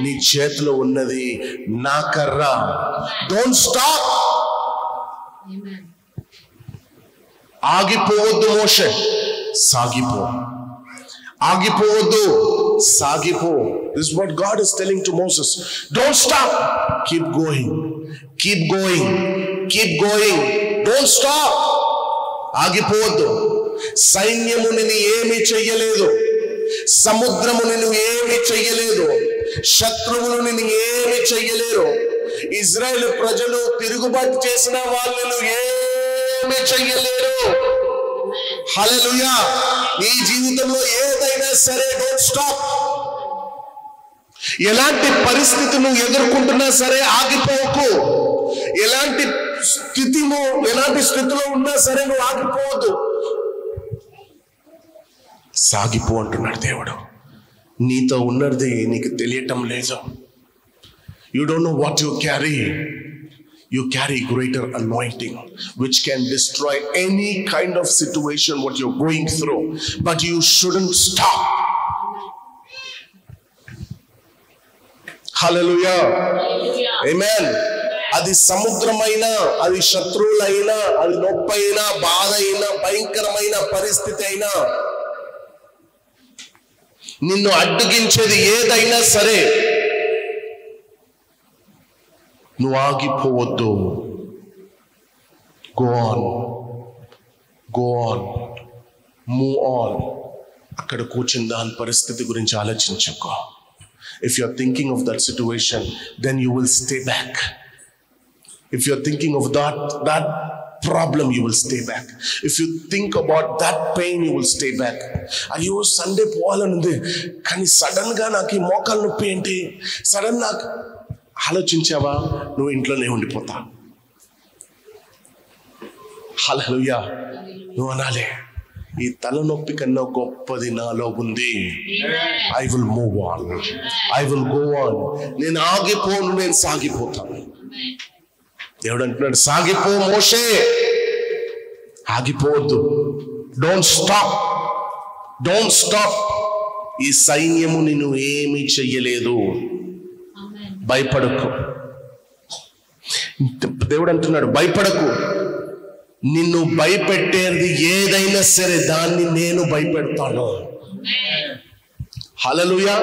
నీ చేతిలో ఉన్నది నా కర్ర. Don't stop. ఆగిపోవద్దు మోషే, సాగిపో. ఆగిపోవద్దు, సాగిపో. This is what God is telling to Moses. Don't stop. Keep going. Keep going. Keep going. Don't stop. ఆగిపోవద్దు. సైన్యము నిన్ను ఏమీ చెయ్యలేదు, సముద్రము నిన్ను ఏమీ చెయ్యలేదు, శత్రువులు నిన్ను ఏమీ చెయ్యలేరు. ఇజ్రాయేల్ ప్రజలు తిరుగుబాటు చేసిన వాళ్ళను ఏమీ చెయ్యలేరు. హల్లెలూయా. నీ జీవితంలో ఏదైనా సరే డోంట్ స్టాప్. ఎలాంటి పరిస్థితులు ఎదుర్కొంటున్నా సరే ఆగిపోకు. ఎలాంటి స్థితిలో ఉన్నా సరే నువ్వు ఆగిపోవద్దు, సాగిపో అంటున్నాడు దేవుడు. నీతో ఉన్నది నీకు తెలియటం లేదు. You don't know what you carry. You carry greater anointing which can destroy any kind of situation what you're going through, but you shouldn't stop. Hallelujah. Amen. అది సముద్రమైనా, అది శత్రువులైనా, అది నొప్పైనా, బాధ అయినా, భయంకరమైన పరిస్థితి అయినా, నిన్ను అడ్డగించేది ఏదైనా సరే నువ్వు ఆగిపోవద్దు. Go on, go on, move on. అక్కడ కూర్చుని దాని పరిస్థితి గురించి ఆలోచించుకో. If you are thinking of that situation, then you will stay back. If you're thinking of that problem, you will stay back. If you think about that pain, you will stay back. అయ్యో Sunday పోవాలనుంది కానీ sudden గా నాకు ఈ మోకాలు నొప్పి ఏంటి, sudden నాకు ఆలోచించావా? నువ్వు ఇంట్లోనే ఉండిపోతా. హల్లెలూయా. నువ్వు అనాలే, ఈ తలనొప్పి కన్నా గొప్పది నాలో ఉంది. I will move on, I will go on. నేను ఆగిపోను, నేను సాగిపోతాను. దేవుడు అంటున్నాడు, సాగిపో మోషే, ఆగిపోవద్దు. Don't stop, don't stop. ఈ సైన్యము నిన్ను ఏమీ చెయ్యలేదు, భయపడకు. దేవుడు అంటున్నాడు, భయపడకు. నిన్ను భయపెట్టేది ఏదైనా సరే దాన్ని నేను భయపెడతాను. హల్లెలూయా.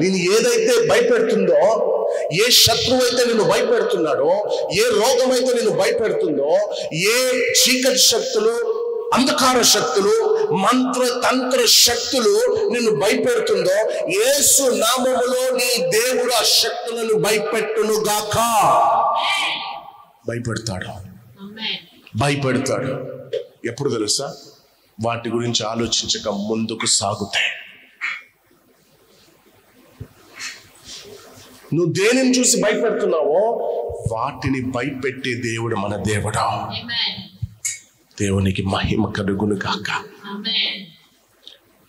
నేను ఏదైతే భయపెడుతుందో, ఏ శత్రువు అయితే నిన్ను భయపెడుతున్నాడో, ఏ రోగం అయితే నిన్ను భయపెడుతుందో, ఏ చీకటి శక్తులు, అంధకార శక్తులు, మంత్ర తంత్ర శక్తులు నిన్ను భయపెడుతుందో, యేసు నామములో నీ దేవుడు ఆ శక్తులను భయపెట్టును గాక. భయపెడతాడు, భయపెడతాడు. ఎప్పుడు తెలుసా? వాటి గురించి ఆలోచించక ముందుకు సాగుతాయి. నువ్వు దేనిని చూసి భయపెడుతున్నావో వాటిని భయపెట్టే దేవుడు మన దేవుడా. దేవునికి మహిమ కలుగును గాక.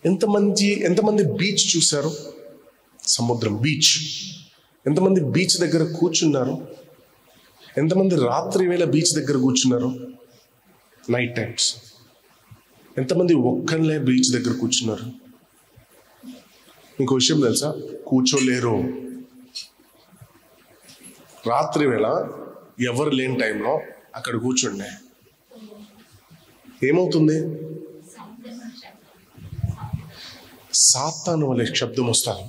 ఎంతమంది బీచ్ చూశారు? సముద్రం బీచ్. ఎంతమంది బీచ్ దగ్గర కూర్చున్నారు? ఎంతమంది రాత్రి వేళ బీచ్ దగ్గర కూర్చున్నారు? Night times. ఎంతమంది ఒక్కళ్ళే బీచ్ దగ్గర కూర్చున్నారు? ఇంకో విషయం తెలుసా? కూర్చోలేరు. రాత్రి వేళ ఎవరు లేని టైంలో అక్కడ కూర్చుండే ఏమవుతుంది? సాతాను వలె శబ్దం వస్తారు.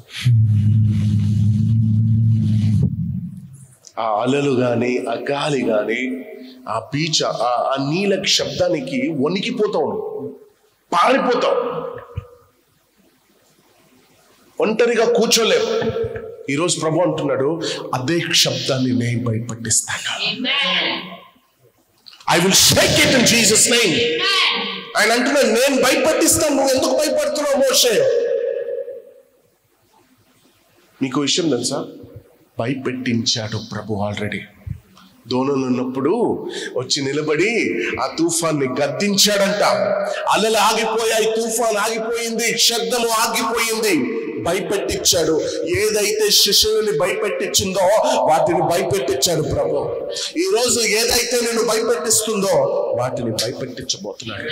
ఆ అలలు గాని, ఆ గాలి గాని, ఆ బీచ్, ఆ నీళ్ళ శబ్దానికి వణికిపోతావు, పారిపోతావు, ఒంటరిగా కూర్చోలేవు. ఈరోజు ప్రభు అంటున్నాడు, అదే శబ్దాన్ని నేను భయపట్టిస్తాను. I will shake it in Jesus name. ఆయన అంటున్నాడు, నేను భయపట్టిస్తాను. నువ్వు ఎందుకు భయపడుతున్నావు మోషే? మీకు విషయం తెలుసా? భయపెట్టించాడు ప్రభు ఆల్రెడీ. దోణులు ఉన్నప్పుడు వచ్చి నిలబడి ఆ తుఫాన్ని గద్దించాడంట. అలలు ఆగిపోయాయి, తుఫాన్ ఆగిపోయింది, శబ్దము ఆగిపోయింది. భయపెట్టించాడు. ఏదైతే శిష్యుల్ని భయపెట్టించిందో వాటిని భయపెట్టించాడు ప్రభు. ఈ రోజు ఏదైతే నిన్ను భయపెట్టిస్తుందో వాటిని భయపెట్టించబోతున్నాడు.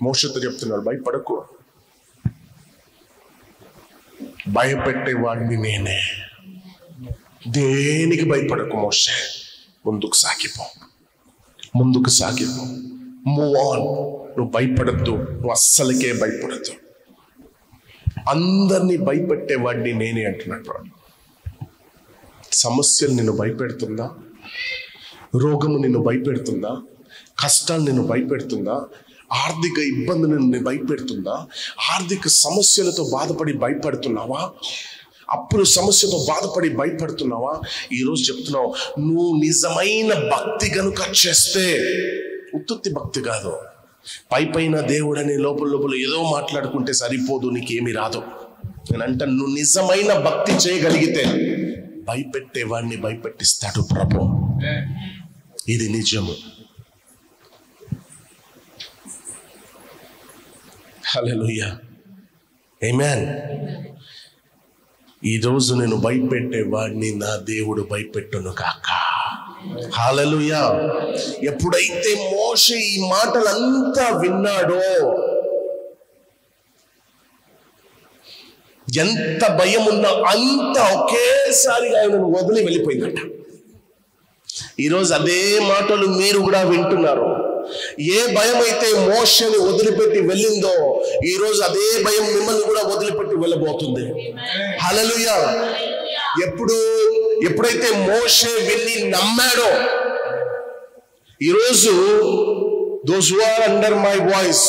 మోషేతో చెప్తున్నాడు, భయపడకు, భయపెట్టే వాడిని నేనే. దేనికి భయపడకు మోషే. ముందుకు సాగిపో, ముందుకు సాగిపో. Move on. నువ్వు భయపడద్దు, నువ్వు అస్సలకే భయపడద్దు. అందరినీ భయపెట్టేవాడిని నేనే అంటున్నాడు. సమస్యలు నిన్ను భయపెడుతుందా? రోగము నిన్ను భయపెడుతుందా? కష్టాలు నిన్ను భయపెడుతుందా? ఆర్థిక ఇబ్బందులు నిన్ను భయపెడుతుందా? ఆర్థిక సమస్యలతో బాధపడి భయపడుతున్నావా? అప్పుడు సమస్యతో బాధపడి భయపడుతున్నావా? ఈరోజు చెప్తున్నావు, నువ్వు నిజమైన భక్తి గనుక చేస్తే, ఉత్తుత్తి భక్తి కాదు, పైన దేవుడని లోపల ఏదో మాట్లాడుకుంటే సరిపోదు, నీకేమీ రాదు. నేను అంట, నువ్వు నిజమైన భక్తి చేయగలిగితే భయపెట్టేవాడిని భయపెట్టిస్తాడు ప్రభు. ఇది నిజము. హల్లెలూయా, ఆమేన్. ఈరోజు నేను భయపెట్టేవాడిని నా దేవుడు భయపెట్టును కాక. హల్లెలూయా. ఎప్పుడైతే మోషే ఈ మాటలంతా విన్నాడో, ఎంత భయం ఉన్నా అంత ఒకేసారిగా ఆయనను వదిలి వెళ్ళిపోయిందట. ఈరోజు అదే మాటలు మీరు కూడా వింటున్నారు. ఏ భయం అయితే మోషేని వదిలిపెట్టి వెళ్ళిందో, ఈ రోజు అదే భయం మిమ్మల్ని కూడా వదిలిపెట్టి వెళ్ళబోతుంది. హల్లెలూయా. ఎప్పుడైతే మోషే విని నమ్మాడో, ఈరోజు those who are under my voice,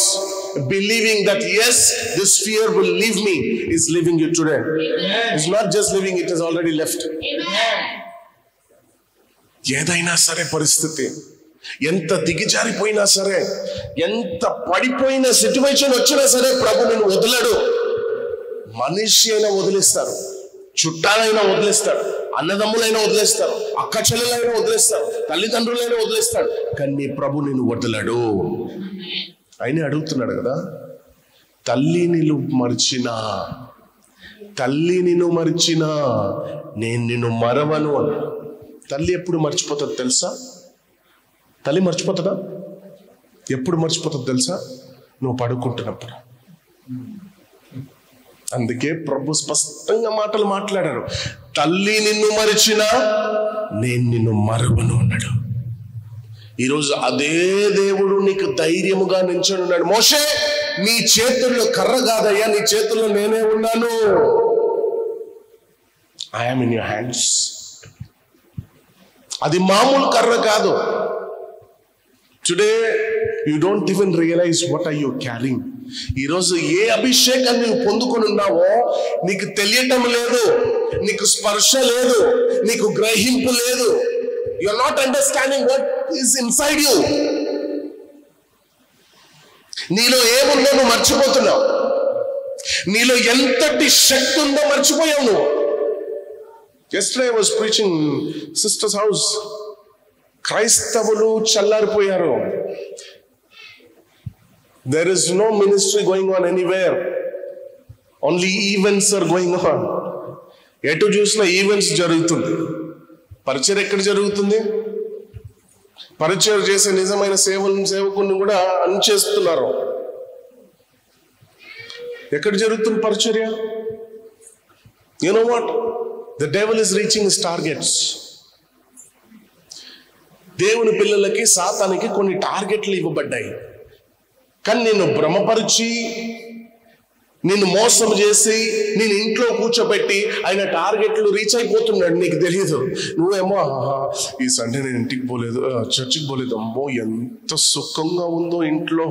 believing that yes, this fear will leave me, is leaving you today. It's not just leaving, it has already left. ఏదైనా సరే పరిస్థితి, ఎంత దిగజారిపోయినా సరే, ఎంత పడిపోయిన సిచ్యువేషన్ వచ్చినా సరే, ప్రభు నిన్ను వదలడు. మనిషి అయినా వదిలేస్తారు, చుట్టాలైనా వదిలేస్తాడు, అన్నదమ్ములైనా వదిలేస్తారు, అక్క చెల్లెలైనా వదిలేస్తారు, తల్లిదండ్రులైనా వదిలేస్తాడు, కానీ ప్రభు నిన్ను వదలడు. ఆయన అడుగుతున్నాడు కదా, తల్లి నిన్ను మర్చినా నేను నిన్ను మరవను అని. తల్లి ఎప్పుడు మర్చిపోతుంది తెలుసా? తల్లి మర్చిపోతుందా? ఎప్పుడు మర్చిపోతుంది తెలుసా? నువ్వు పడుకుంటున్నప్పుడు. అందుకే ప్రభు స్పష్టంగా మాటలు మాట్లాడారు. తల్లి నిన్ను మరిచినా నేను నిన్ను మరవను అన్నాడు. ఈరోజు అదే దేవుడు నీకు ధైర్యముగా నిల్చొని ఉన్నాడు. మోషే, నీ చేతుల్లో కర్ర కాదయ్యా, నీ చేతుల్లో నేనే ఉన్నాను. I'm in your hands. అది మామూలు కర్ర కాదు. Today you don't even realize what are you carrying. ఈరోజు ఏ అభిషేకాన్ని నువ్వు పొందుకొని ఉన్నావో నీకు తెలియటం లేదు, నీకు స్పర్శ లేదు, నీకు గ్రహింపు లేదు. You are not understanding what is inside you. నీలో ఏముందో నువ్వు మర్చిపోతున్నావు. నీలో ఎంతటి శక్తి ఉందో మర్చిపోయావు నువ్వు. Yesterday I was preaching sister's house. క్రైస్తవులు చల్లారిపోయారు. There is no ministry going on anywhere. Only events are going on. ఎటు చూసినా ఈవెంట్స్ జరుగుతుంది. పరిచయం ఎక్కడ జరుగుతుంది? పరిచయం చేసే నిజమైన సేవకుని కూడా అణచేస్తున్నారు. ఎక్కడ జరుగుతుంది పరిచర్య? You know what? The devil is reaching his targets. దేవుని పిల్లలకి సాతానికి కొన్ని టార్గెట్లు ఇవ్వబడ్డాయి. కానీ నిన్ను భ్రమపరిచి, నిన్ను మోసం చేసి, నేను ఇంట్లో కూర్చోబెట్టి ఆయన టార్గెట్లు రీచ్ అయిపోతున్నాడు. నీకు తెలియదు. నువ్వేమో ఈ సండే నేను ఇంటికి పోలేదు, చర్చికి పోలేదు, అమ్మో ఎంత సుఖంగా ఉందో ఇంట్లో.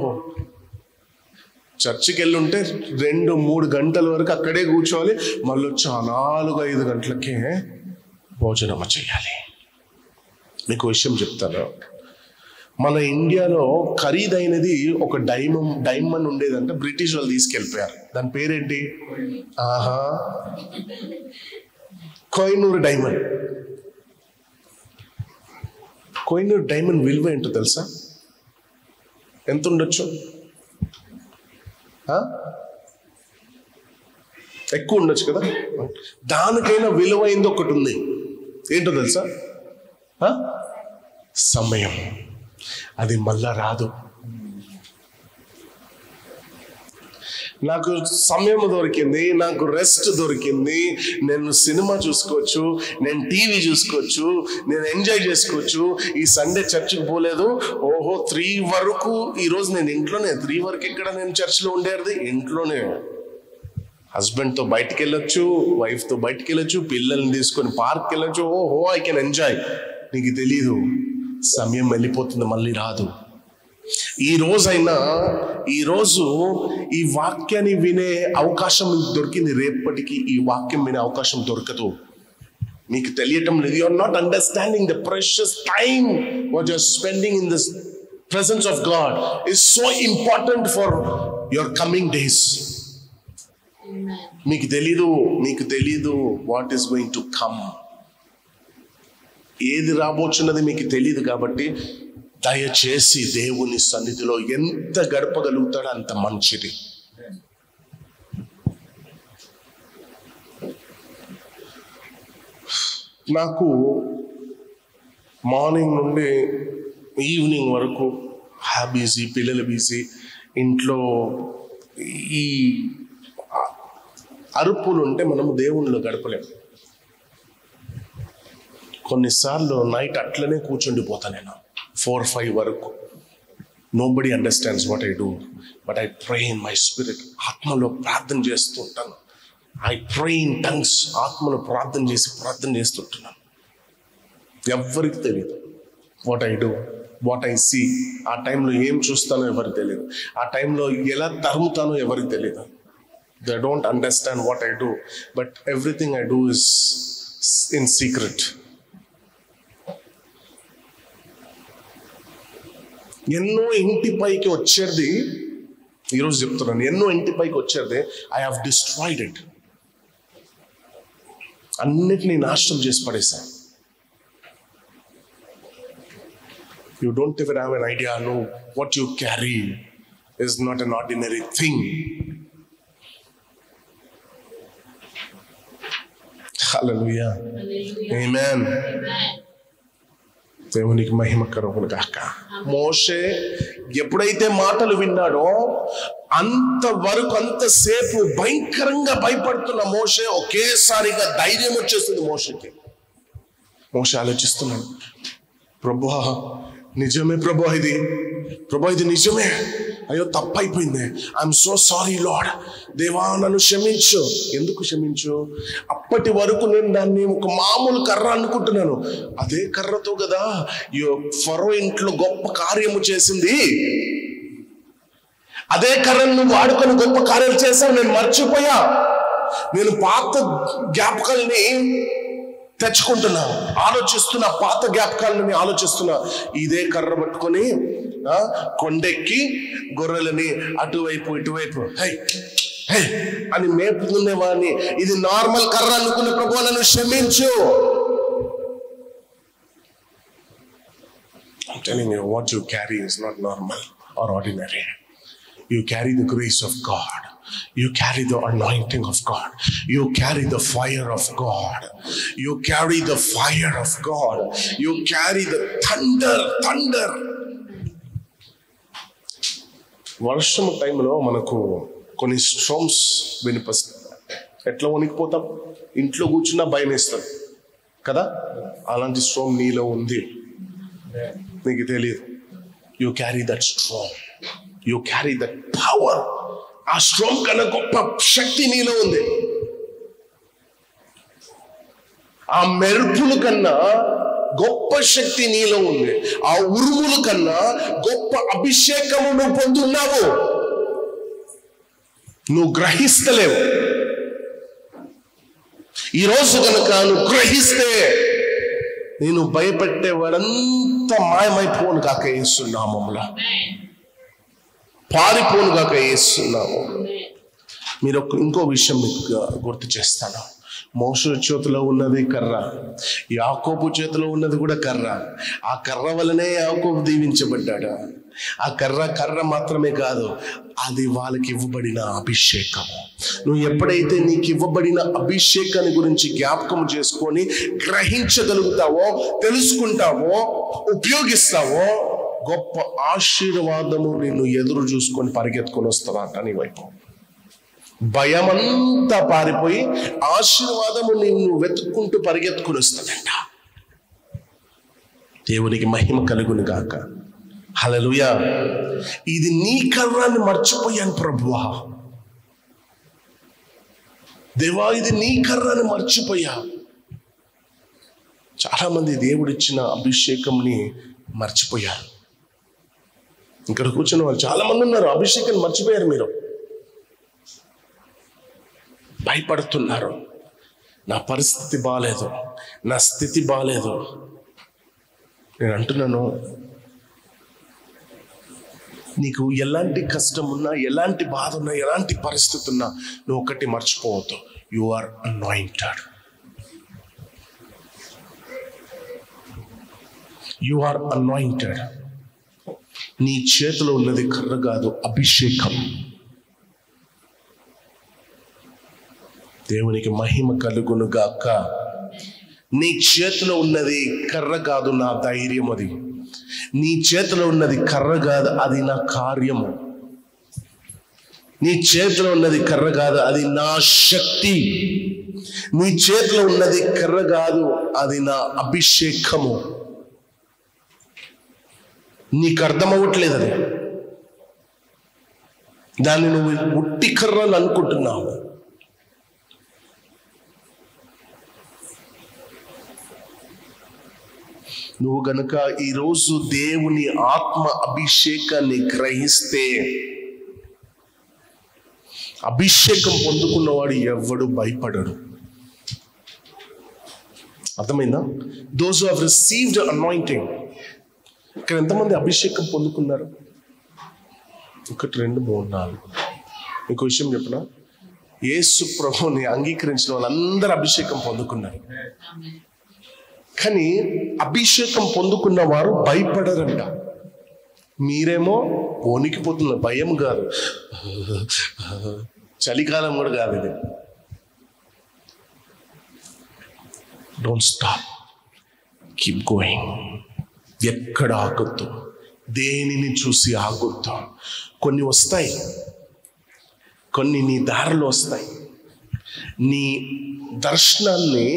చర్చికి వెళ్ళుంటే 2-3 గంటల వరకు అక్కడే కూర్చోవాలి, మళ్ళీ వచ్చి 4-5 గంటలకే భోజనం చేయాలి. మీకు విషయం చెప్తాను. మన ఇండియాలో ఖరీదైనది ఒక డైమండ్ ఉండేదంటే బ్రిటిష్ వాళ్ళు తీసుకెళ్ళిపోయారు. దాని పేరేంటి? కోహినూర్ డైమండ్. కోహినూర్ డైమండ్ విలువ ఏంటో తెలుసా? ఎంత ఉండొచ్చు? ఎక్కువ ఉండొచ్చు కదా. దానికైనా విలువైంది ఒకటి ఉంది. ఏంటో తెలుసా? సమయం. అది మళ్ళా రాదు. నాకు సమయం దొరికింది, నాకు రెస్ట్ దొరికింది, నేను సినిమా చూసుకోవచ్చు, నేను టీవీ చూసుకోవచ్చు, నేను ఎంజాయ్ చేసుకోవచ్చు. ఈ సండే చర్చికి పోలేదు, ఓహో 3 వరకు ఈరోజు నేను ఇంట్లోనే. 3 వరకు ఎక్కడ నేను చర్చిలో ఉండేది? ఇంట్లోనే. హస్బెండ్తో బయటికి వెళ్ళొచ్చు, వైఫ్తో బయటికి వెళ్ళొచ్చు, పిల్లల్ని తీసుకొని పార్క్కి వెళ్ళొచ్చు. ఓహో ఐ కెన్ ఎంజాయ్. నీకు తెలీదు సమయం వెళ్ళిపోతుంది, మళ్ళీ రాదు. ఈరోజు ఈ వాక్యాన్ని వినే అవకాశం దొరికింది, రేపటికి ఈ వాక్యం వినే అవకాశం దొరకదు. మీకు తెలియటం లేదు. You are not understanding the precious time what you are spending in this presence of God is so important for your coming days. మీకు తెలీదు what is going to come. ఏది రాబోచున్నది మీకు తెలియదు. కాబట్టి దయచేసి దేవుని సన్నిధిలో ఎంత గడపగలుగుతాడో అంత మంచిది. నాకు మార్నింగ్ నుండి ఈవినింగ్ వరకు బిజీ, పిల్లలు బిజీ, ఇంట్లో ఈ అరుపులు ఉంటే మనము దేవునిలో గడపలేము. కొన్నిసార్లు నైట్ అట్లనే కూర్చుండిపోతా నేను 4-5 వరకు. Nobody understands what I do, but I pray in my spirit. ఆత్మలో ప్రార్థన చేస్తూ ఉంటాను. I pray in tongues. ఆత్మలో ప్రార్థన చేస్తుంటున్నాను. ఎవరికి తెలియదు what I do, what I see. ఆ టైంలో ఏం చూస్తానో ఎవరికి తెలియదు. ఆ టైంలో ఎలా తరుముతానో ఎవరికి తెలియదు. They don't understand what I do, but everything I do is in secret. ఎన్నో ఇంటిపైకి వచ్చేది, ఈరోజు చెప్తున్నాను, ఎన్నో ఇంటిపైకి వచ్చేది ఐ హావ్ డిస్ట్రాయిడ్ ఇట్. అన్నిటినీ నాశనం చేసి పడేశాను. You don't ever have an idea. No what you carry is not an ordinary thing. హల్లెలూయా, ఆమేన్. దేవునికి మహిమ కలుగును గాక. మోషే ఎప్పుడైతే మాటలు విన్నాడో అంతసేపు భయంకరంగా భయపడుతున్న మోషే ఒకేసారిగా ధైర్యం వచ్చేసింది మోషేకి. మోషే ఆలోచిస్తున్నాడు, ప్రభువా నిజమే ప్రభువా, ఇది నిజమే. అయ్యో తప్పైపోయింది. I'm so sorry lord. దేవా నన్ను క్షమించు. ఎందుకు క్షమించు? అప్పటి వరకు నేను దాన్ని ఒక మామూలు కర్ర అనుకుంటున్నాను. అదే కర్రతో కదా ఫరో ఇంట్లో గొప్ప కార్యము చేసింది. అదే కర్రను నువ్వు వాడుకొని గొప్ప కార్యాలు చేశావు, నేను మర్చిపోయా. నేను పాత జ్ఞాపకాలని తెచ్చుకుంటున్నా, ఆలోచిస్తున్నా, పాత జ్ఞాపకాలని ఆలోచిస్తున్నా. ఇదే కర్ర పట్టుకొని కొండెక్కి గొర్రెలని అటువైపు ఇటువైపు హై హై అని మేపుతుండేవాడిని. ఇది నార్మల్ కర్ర అనుకున్న ప్రభువా నన్ను క్షమించు. I'm telling you, what you carry is not normal or ordinary. You carry the grace of God. You carry the anointing of God. You carry the fire of God. You carry the fire of God. You carry the thunder. వర్షం టైంలో మనకు కొన్ని స్ట్రోమ్స్ వినిపిస్తాయి. ఎట్లా వణికిపోతాం, ఇంట్లో కూర్చున్నా భయం వేస్తాం కదా. అలాంటి స్ట్రోమ్ నీలో ఉంది, నీకు తెలియదు. You carry that storm, you carry that power. ఆ స్ట్రోమ్ కన్నా గొప్ప శక్తి నీలో ఉంది. ఆ మెరుపుల కన్నా గొప్ప శక్తి నీలో ఉంది. ఆ ఉరుముల కన్నా గొప్ప అభిషేకము నువ్వు పొందున్నావు. నువ్వు గ్రహిస్తలేవు. ఈరోజు కనుక నువ్వు గ్రహిస్తే నేను భయపెట్టేవాడంతా మాయమైపోను కాక యేసు నామములో, పారిపోను కాక యేసు నామములో. మీరు ఇంకో విషయం మీకు గుర్తు చేస్తాను. మోషే చేతిలో ఉన్నది కర్ర, యాకోబు చేతిలో ఉన్నది కూడా కర్ర. ఆ కర్ర వల్లనే యాకోబు దీవించబడ్డాడు. ఆ కర్ర మాత్రమే కాదు, అది వాళ్ళకి ఇవ్వబడిన అభిషేకము. నువ్వు ఎప్పుడైతే నీకు ఇవ్వబడిన అభిషేకాన్ని గురించి జ్ఞాపకం చేసుకొని గ్రహించగలుగుతావో, తెలుసుకుంటావో, ఉపయోగిస్తావో, గొప్ప ఆశీర్వాదము నిన్ను ఎదురు చూసుకొని పరిగెత్తుకొని వస్తుందంట నీ వైపు. భయమంతా పారిపోయి ఆశీర్వాదము నిన్ను వెతుక్కుంటూ పరిగెత్తుకుని వస్తుందంట. దేవునికి మహిమ కలుగును గాక. హల్లెలూయా. ఇది నీ కర్రాన్ని మర్చిపోయాను ప్రభువా, దేవా ఇది నీ కర్రాన్ని మర్చిపోయా. చాలా మంది దేవుడిచ్చిన అభిషేకంని మర్చిపోయారు. ఇక్కడ కూర్చున్న వాళ్ళు చాలా మంది ఉన్నారు, అభిషేకాన్ని మర్చిపోయారు. మీరు భయపడుతున్నారు, నా పరిస్థితి బాగాలేదు, నా స్థితి బాగాలేదు. నేను అంటున్నాను, నీకు ఎలాంటి కష్టం ఉన్నా, ఎలాంటి బాధ ఉన్నా, ఎలాంటి పరిస్థితి ఉన్నా, నువ్వు ఒకటి మర్చిపోవద్దు, you are anointed. You are anointed. నీ చేతిలో ఉన్నది కర్ర కాదు, అభిషేకం. దేవునికి మహిమ కలుగును గాక. నీ చేతిలో ఉన్నది కర్ర కాదు, నా ధైర్యం. అది నీ చేతిలో ఉన్నది కర్ర కాదు, అది నా కార్యము. నీ చేతిలో ఉన్నది కర్ర కాదు, అది నా శక్తి. నీ చేతిలో ఉన్నది కర్ర కాదు, అది నా అభిషేకము. నీకు అర్థమవ్వట్లేదు అది. దాన్ని నువ్వు ఉట్టి కర్రని అనుకుంటున్నావు. నువ్వు గనుక ఈరోజు దేవుని ఆత్మ అభిషేకాన్ని గ్రహిస్తే, అభిషేకం పొందుకున్నవాడు ఎవడు భయపడడు. అర్థమైందా? Those who have received anointing. ఇక్కడ ఎంతమంది అభిషేకం పొందుకున్నారు? 1 2 3 4. ఇంకో విషయం చెప్పనా, యేసు ప్రభువుని అంగీకరించిన వాళ్ళందరూ అభిషేకం పొందుకున్నారు. కానీ అభిషేకం పొందుకున్న వారు భయపడరంట. మీరేమో వణికిపోతున్నారు. భయం కాదు, చలికాలం కూడా కాదు ఇది. Don't stop, keep going. ఎక్కడ ఆగొద్దు, దేనిని చూసి ఆగొద్దు. కొన్ని వస్తాయి, కొన్ని నీ దారిలో వస్తాయి. నీ దర్శనాన్ని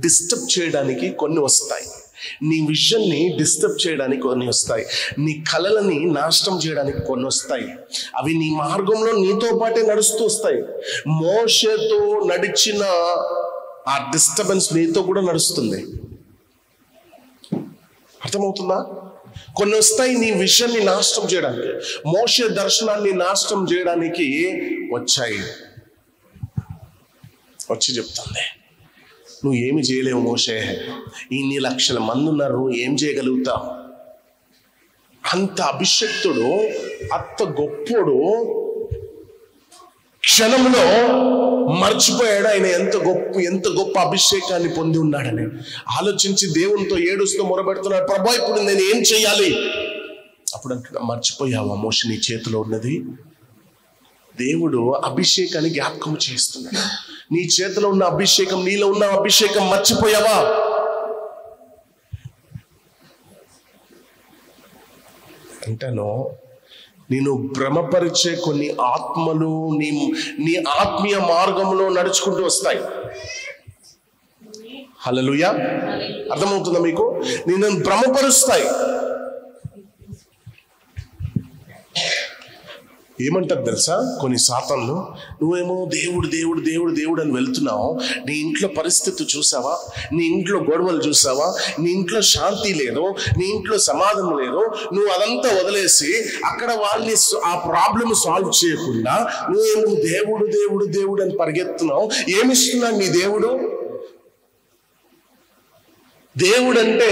డిస్టర్బ్ చేయడానికి కొన్ని వస్తాయి. నీ విజన్ని డిస్టర్బ్ చేయడానికి కొన్ని వస్తాయి. నీ కలలని నాశనం చేయడానికి కొన్ని వస్తాయి. అవి నీ మార్గంలో నీతో పాటే నడుస్తూ వస్తాయి. మోషేతో నడిచిన ఆ డిస్టర్బెన్స్ నీతో కూడా నడుస్తుంది. అర్థమవుతుందా? కొన్ని వస్తాయి నీ విషయాన్ని నాశనం చేయడానికి, మోషే దర్శనాన్ని నాశనం చేయడానికి వచ్చాయి. వచ్చి చెప్తుంది, నువ్వు ఏమి చేయలేవు మోషే, ఇన్ని లక్షల మంది ఉన్నారు, నువ్వు ఏం చేయగలుగుతావు? అంత అభిషక్తుడు, అంత గొప్పోడు క్షణంలో మర్చిపోయాడు ఆయన ఎంత గొప్ప అభిషేకాన్ని పొంది ఉన్నాడని. ఆలోచించి దేవునితో ఏడుస్తూ మొరబెడుతున్నాడు, ప్రభా ఇప్పుడు నేను ఏం చేయాలి? అప్పుడు అంటున్నా, మర్చిపోయావా మోషే నీ చేతిలో ఉన్నది? దేవుడు అభిషేకాన్ని జ్ఞాపకం చేస్తున్నాడు. నీ చేతిలో ఉన్న అభిషేకం, నీలో ఉన్న అభిషేకం మర్చిపోయావా? అంటాను, నేను భ్రమపరిచే కొన్ని ఆత్మలు నీ ఆత్మీయ మార్గంలో నడుచుకుంటూ వస్తాయి. హల్లెలూయా, అర్థమవుతుందా మీకు? నేను భ్రమపరుస్తాయి. ఏమంటారు తెలుసా కొన్ని సాతాన్లు, నువ్వేమో దేవుడు దేవుడు దేవుడు దేవుడు అని వెళ్తున్నావు, నీ ఇంట్లో పరిస్థితి చూసావా, నీ ఇంట్లో గొడవలు చూసావా, నీ ఇంట్లో శాంతి లేదు, నీ ఇంట్లో సమాధానం లేదు, నువ్వు అదంతా వదిలేసి అక్కడ వాళ్ళని ఆ ప్రాబ్లమ్ సాల్వ్ చేయకుండా నువ్వేమో దేవుడు దేవుడు దేవుడు అని పరిగెత్తున్నావు. ఏమిస్తున్నాడు నీ దేవుడు? దేవుడు అంటే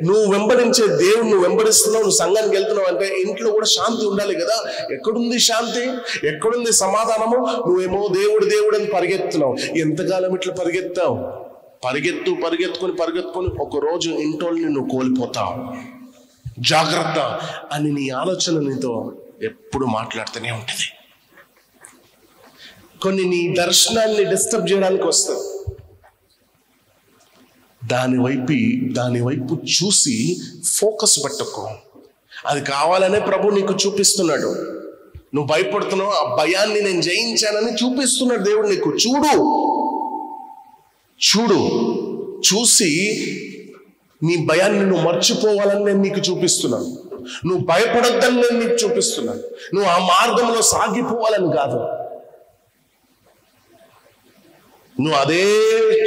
నువ్వు వెంబడించే దేవుడు, నువ్వు వెంబడిస్తున్నావు, నువ్వు సంఘానికి వెళ్తున్నావు అంటే ఇంట్లో కూడా శాంతి ఉండాలి కదా. ఎక్కడుంది శాంతి? ఎక్కడుంది సమాధానము? నువ్వేమో దేవుడు దేవుడు అని పరిగెత్తున్నావు. ఎంతకాలం ఇట్లా పరిగెత్తావు? పరిగెత్తుకొని ఒక రోజు ఇంటోళ్ళని నువ్వు కోల్పోతావు. జాగ్రత్త అని నీ ఆలోచన నీతో ఎప్పుడు మాట్లాడుతూనే ఉంటుంది. కొన్ని నీ దర్శనాన్ని డిస్టర్బ్ చేయడానికి వస్తుంది. దాని వైపు చూసి ఫోకస్ పట్టుకో. అది కావాలనే ప్రభు నీకు చూపిస్తున్నాడు. నువ్వు భయపడుతున్నావు, ఆ భయాన్ని నేను జయించానని చూపిస్తున్నాడు దేవుడు నీకు. చూడు చూసి నీ భయాన్ని నువ్వు మర్చిపోవాలని నేను నీకు చూపిస్తున్నాను. నువ్వు భయపడొద్దని నేను నీకు చూపిస్తున్నాను. నువ్వు ఆ మార్గంలో సాగిపోవాలని కాదు. నువ్వు అదే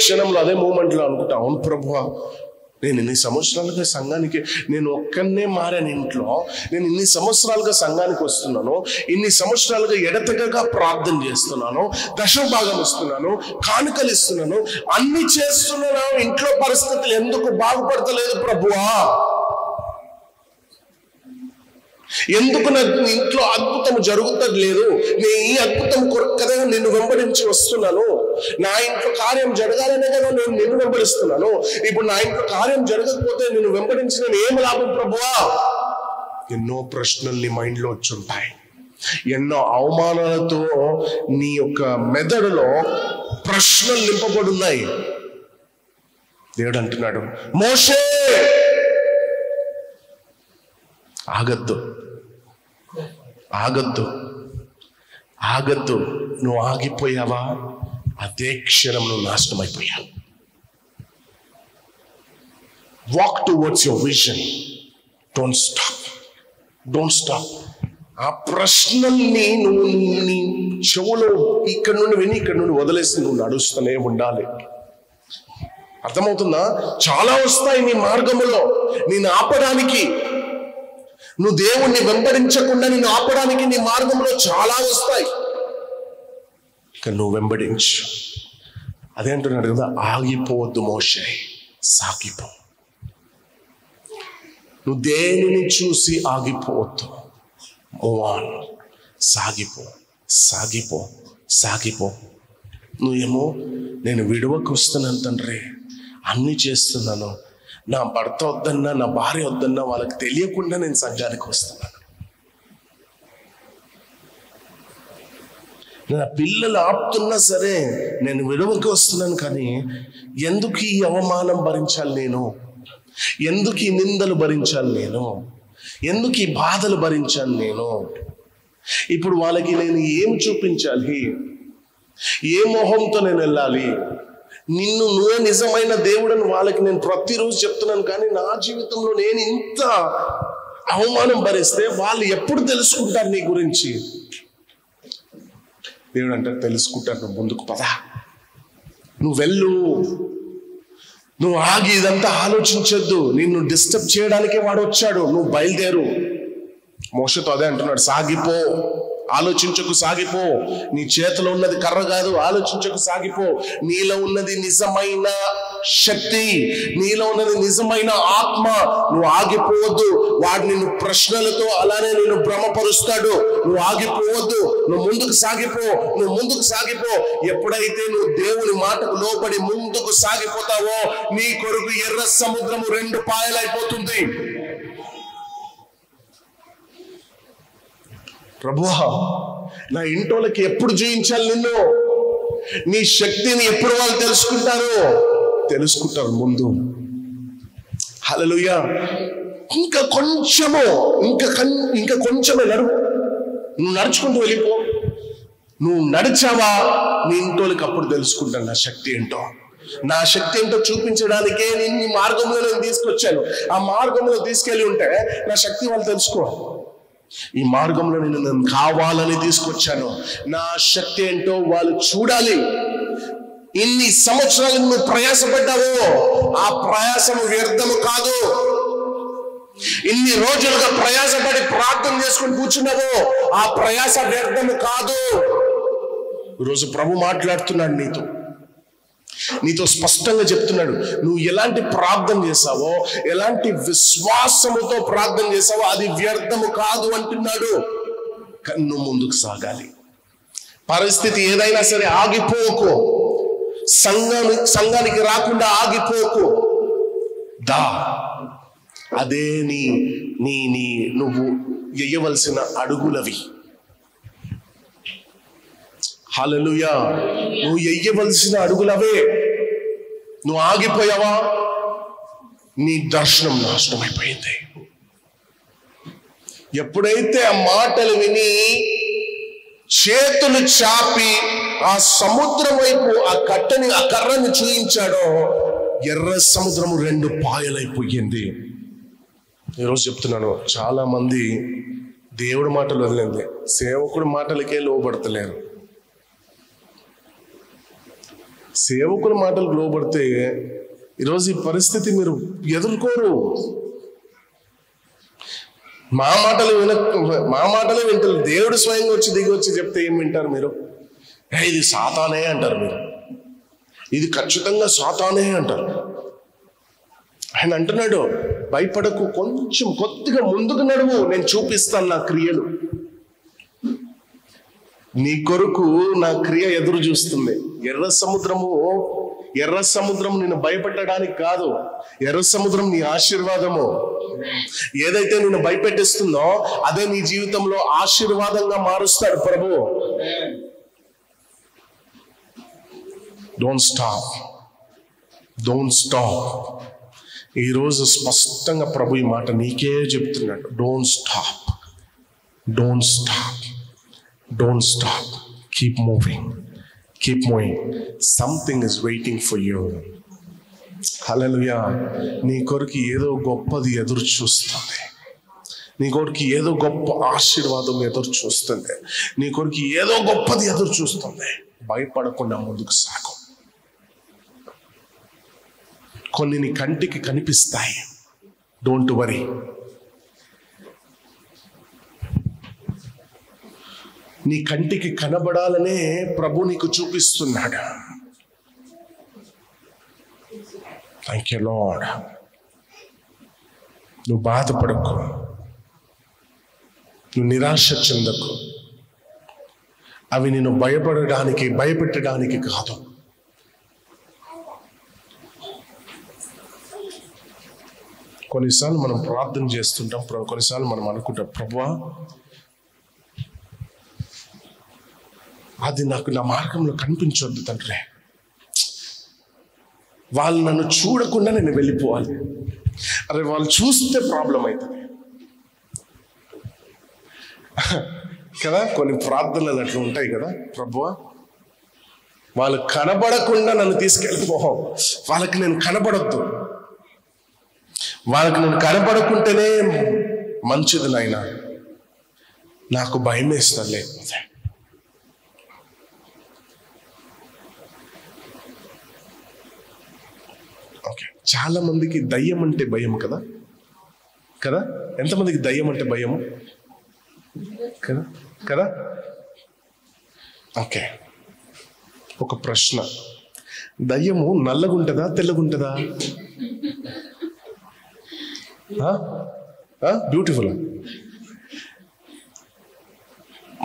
క్షణంలో అదే మూమెంట్లో అనుకుంటావు, అవును ప్రభువా, నేను ఇన్ని సంవత్సరాలుగా సంఘానికి నేను ఒక్కనే మారాను. ఇంట్లో నేను ఇన్ని సంవత్సరాలుగా సంఘానికి వస్తున్నాను, ఇన్ని సంవత్సరాలుగా ఎడతెగగా ప్రార్థన చేస్తున్నాను, దశభాగం ఇస్తున్నాను, కానుకలు ఇస్తున్నాను, అన్ని చేస్తున్నాను, ఇంట్లో పరిస్థితులు ఎందుకు బాగుపడతలేదు ప్రభువా? ఎందుకు నాకు ఇంట్లో అద్భుతం జరుగుతలేదు? నేను ఈ అద్భుతం కొరకు కదా నిన్ను వెంబడించి వస్తున్నాను. నా ఇంట్లో కార్యం జరగాలనే కదా నేను నిన్ను వెంబడిస్తున్నాను. ఇప్పుడు నా ఇంట్లో కార్యం జరగకపోతే నిన్ను వెంబడించి నేను ఏం లాభం ప్రభువా? ఎన్నో ప్రశ్నలు నీ మైండ్లో వచ్చుంటాయి. ఎన్నో అవమానాలతో నీ యొక్క మెదడులో ప్రశ్నలు నింపబడి ఉన్నాయి. దేవుడు అంటున్నాడు, మోషే ఆగద్దు. నువ్వు ఆగిపోయావా, అదే క్షణం నువ్వు నాశనం అయిపోయావు. Walk towards your vision. Don't stop. ఆ ప్రశ్నల్ని నువ్వు నీ చెవులో ఇక్కడ నుండి విని ఇక్కడ నుండి వదిలేసి నువ్వు నడుస్తూనే ఉండాలి. అర్థమవుతుందా? చాలా వస్తాయి నీ మార్గములో నేను ఆపడానికి. నువ్వు దేవుణ్ణి వెంబడించకుండా నిన్ను ఆపడానికి నీ మార్గంలో చాలా వస్తాయి. కానీ నువ్వు వెంబడించు. అదే అంటున్నాడు కదా, ఆగిపోవద్దు మోషే, సాగిపో. నువ్వు దేనిని చూసి ఆగిపోవద్దు. Move on. సాగిపో. నువ్వేమో నేను విడువకు వస్తున్నాను తండ్రి, అన్నీ చేస్తున్నాను, నా భర్త వద్దన్నా నా భార్య వద్దన్నా వాళ్ళకి తెలియకుండా నేను సంఘానికి వస్తున్నాను, నా పిల్లలు ఆపుతున్నా సరే నేను విడువకి వస్తున్నాను. కానీ ఎందుకు ఈ అవమానం భరించాలి నేను? ఎందుకు ఈ నిందలు భరించాలి నేను? ఎందుకు ఈ బాధలు భరించాలి నేను? ఇప్పుడు వాళ్ళకి నేను ఏం చూపించాలి? ఏ మొహంతో నేను వెళ్ళాలి? నువ్వే నిజమైన దేవుడని వాళ్ళకి నేను ప్రతిరోజు చెప్తున్నాను. కానీ నా జీవితంలో నేను ఇంత అవమానం భరిస్తే వాళ్ళు ఎప్పుడు తెలుసుకుంటారు నీ గురించి? దేవుడు అంటే తెలుసుకుంటారు. నువ్వు ముందుకు పద, నువ్వు వెళ్ళు. నువ్వు ఆగి ఇదంతా ఆలోచించొద్దు. నిన్ను డిస్టర్బ్ చేయడానికే వాడు వచ్చాడు. నువ్వు బయలుదేరు. మోషతో అదే అంటున్నాడు, సాగిపో, ఆలోచించకు, సాగిపో. నీ చేతిలో ఉన్నది కర్ర కాదు, ఆలోచించకు, సాగిపో. నీలో ఉన్నది నిజమైన శక్తి, నీలో ఉన్నది నిజమైన ఆత్మ. నువ్వు ఆగిపోవద్దు. వాడు నిన్ను ప్రశ్నలతో అలానే నిన్ను భ్రమపరుస్తాడు. నువ్వు ఆగిపోవద్దు. నువ్వు ముందుకు సాగిపో, నువ్వు ముందుకు సాగిపో. ఎప్పుడైతే నువ్వు దేవుని మాటకు లోబడి ముందుకు సాగిపోతావో నీ కొరకు ఎర్ర సముద్రము 2 పాయలైపోతుంది. ప్రభువా, నా ఇంటోళ్ళకి ఎప్పుడు జయించాలి నిన్ను? నీ శక్తిని ఎప్పుడు వాళ్ళు తెలుసుకుంటారు ముందు. హల్లెలూయా. ఇంకా కొంచెమే నడువు. నువ్వు నడుచుకుంటూ వెళ్ళిపో. నువ్వు నడిచావా నీ ఇంటోళ్ళకి అప్పుడు తెలుసుకుంటాను నా శక్తి ఏంటో. నా శక్తి ఏంటో చూపించడానికే నేను ఈ మార్గంలో నేను తీసుకొచ్చాను. ఆ మార్గంలో తీసుకెళ్ళి ఉంటే నా శక్తి వాళ్ళు తెలుసుకోవాలి. ఈ మార్గంలో నేను కావాలని తీసుకొచ్చాను. నా శక్తి ఏంటో వాళ్ళు చూడాలి. ఇన్ని సంవత్సరాలు నువ్వు ప్రయాసపడ్డావు, ఆ ప్రయాసం వ్యర్థము కాదు. ఇన్ని రోజులుగా ప్రయాసపడి ప్రార్థన చేసుకుని కూర్చున్నావు, ఆ ప్రయాస వ్యర్థము కాదు. ఈరోజు ప్రభు మాట్లాడుతున్నాడు నీతో స్పష్టంగా చెప్తున్నాడు. నువ్వు ఎలాంటి ప్రార్థన చేసావో, ఎలాంటి విశ్వాసముతో ప్రార్థన చేసావో అది వ్యర్థము కాదు అంటున్నాడు. కన్ను ముందుకు సాగాలి. పరిస్థితి ఏదైనా సరే ఆగిపోకు. సంఘానికి రాకుండా ఆగిపోకు. అదే నువ్వు వేయవలసిన అడుగులవి. హల్లెలూయా. నువ్వు వేయవలసిన అడుగులవే. నువ్వు ఆగిపోయావా నీ దర్శనం నాశనమైపోయింది. ఎప్పుడైతే ఆ మాటలు విని చేతులు చాపి ఆ సముద్రం వైపు ఆ కర్రని చూయించాడో ఎర్ర సముద్రము 2 పాయలైపోయింది. ఈరోజు చెప్తున్నాను, చాలా మంది దేవుడి మాటలు వదిలింది, సేవకుడి మాటలకే లోబడతలేరు. సేవకుల మాటలకు లోబడితే ఈరోజు ఈ పరిస్థితి మీరు ఎదుర్కోరు. మా మాటలే వింటారు. దేవుడు స్వయంగా దిగి వచ్చి చెప్తే ఏం వింటారు మీరు? ఇది సాతానే అంటారు. మీరు ఇది ఖచ్చితంగా సాతానే అంటారు. ఆయన అంటున్నాడు, భయపడకు, కొద్దిగా ముందుకు నడువు, నేను చూపిస్తాను నా క్రియలు. నీ కొరకు నా క్రియ ఎదురు చూస్తుంది. ఎర్ర సముద్రం నిన్ను భయపెట్టడానికి కాదు. ఎర్ర సముద్రం నీ ఆశీర్వాదము. ఏదైతే నిన్ను భయపెట్టిస్తుందో అదే నీ జీవితంలో ఆశీర్వాదంగా మారుస్తాడు ప్రభు. Don't stop. ఈరోజు స్పష్టంగా ప్రభు ఈ మాట నీకే చెప్తున్నాడు. Don't stop. Keep moving. Something is waiting for you. హల్లెలూయా. నీ కొరకు ఏదో గొప్పది ఎదురు చూస్తుంది. నీ కొరకు ఏదో గొప్ప ఆశీర్వాదం ఎదురు చూస్తుంది. నీ కొరకు ఏదో గొప్పది ఎదురు చూస్తుంది. భయపడకుండా ముందుకు సాగు. కొన్ని నీ కంటికి కనిపిస్తాయి. Don't worry. నీ కంటికి కనబడాలనే ప్రభు నీకు చూపిస్తున్నాడు. Thank you lord. నువ్వు బాధపడకు, నువ్వు నిరాశ చెందకు. అవి నిన్ను భయపెట్టడానికి కాదు. కొన్నిసార్లు మనం ప్రార్థన చేస్తుంటాం, కొన్నిసార్లు మనం అనుకుంటాం, ప్రభువా అది నాకు నా మార్గంలో కనిపించొద్దు తండ్రి, వాళ్ళు నన్ను చూడకుండా నేను వెళ్ళిపోవాలి. అరే వాళ్ళు చూస్తే ప్రాబ్లం అవుతుంది కదా. కొన్ని ప్రార్థనలు అట్లా ఉంటాయి కదా, ప్రభువా వాళ్ళు కనబడకుండా నన్ను తీసుకెళ్ళిపో, వాళ్ళకి నేను కనబడొద్దు, వాళ్ళకి నేను కనబడకుంటేనే మంచిది నాయనా, నాకు భయం వేస్తుంది లేకపోతే. ఓకే, చాలా మందికి దయ్యం అంటే భయం కదా కదా. ఎంతమందికి దయ్యం అంటే భయము కదా కదా. ఓకే, ఒక ప్రశ్న, దయ్యము నల్లగుంటుందా తెల్లగుంటుందా? బ్యూటిఫుల్.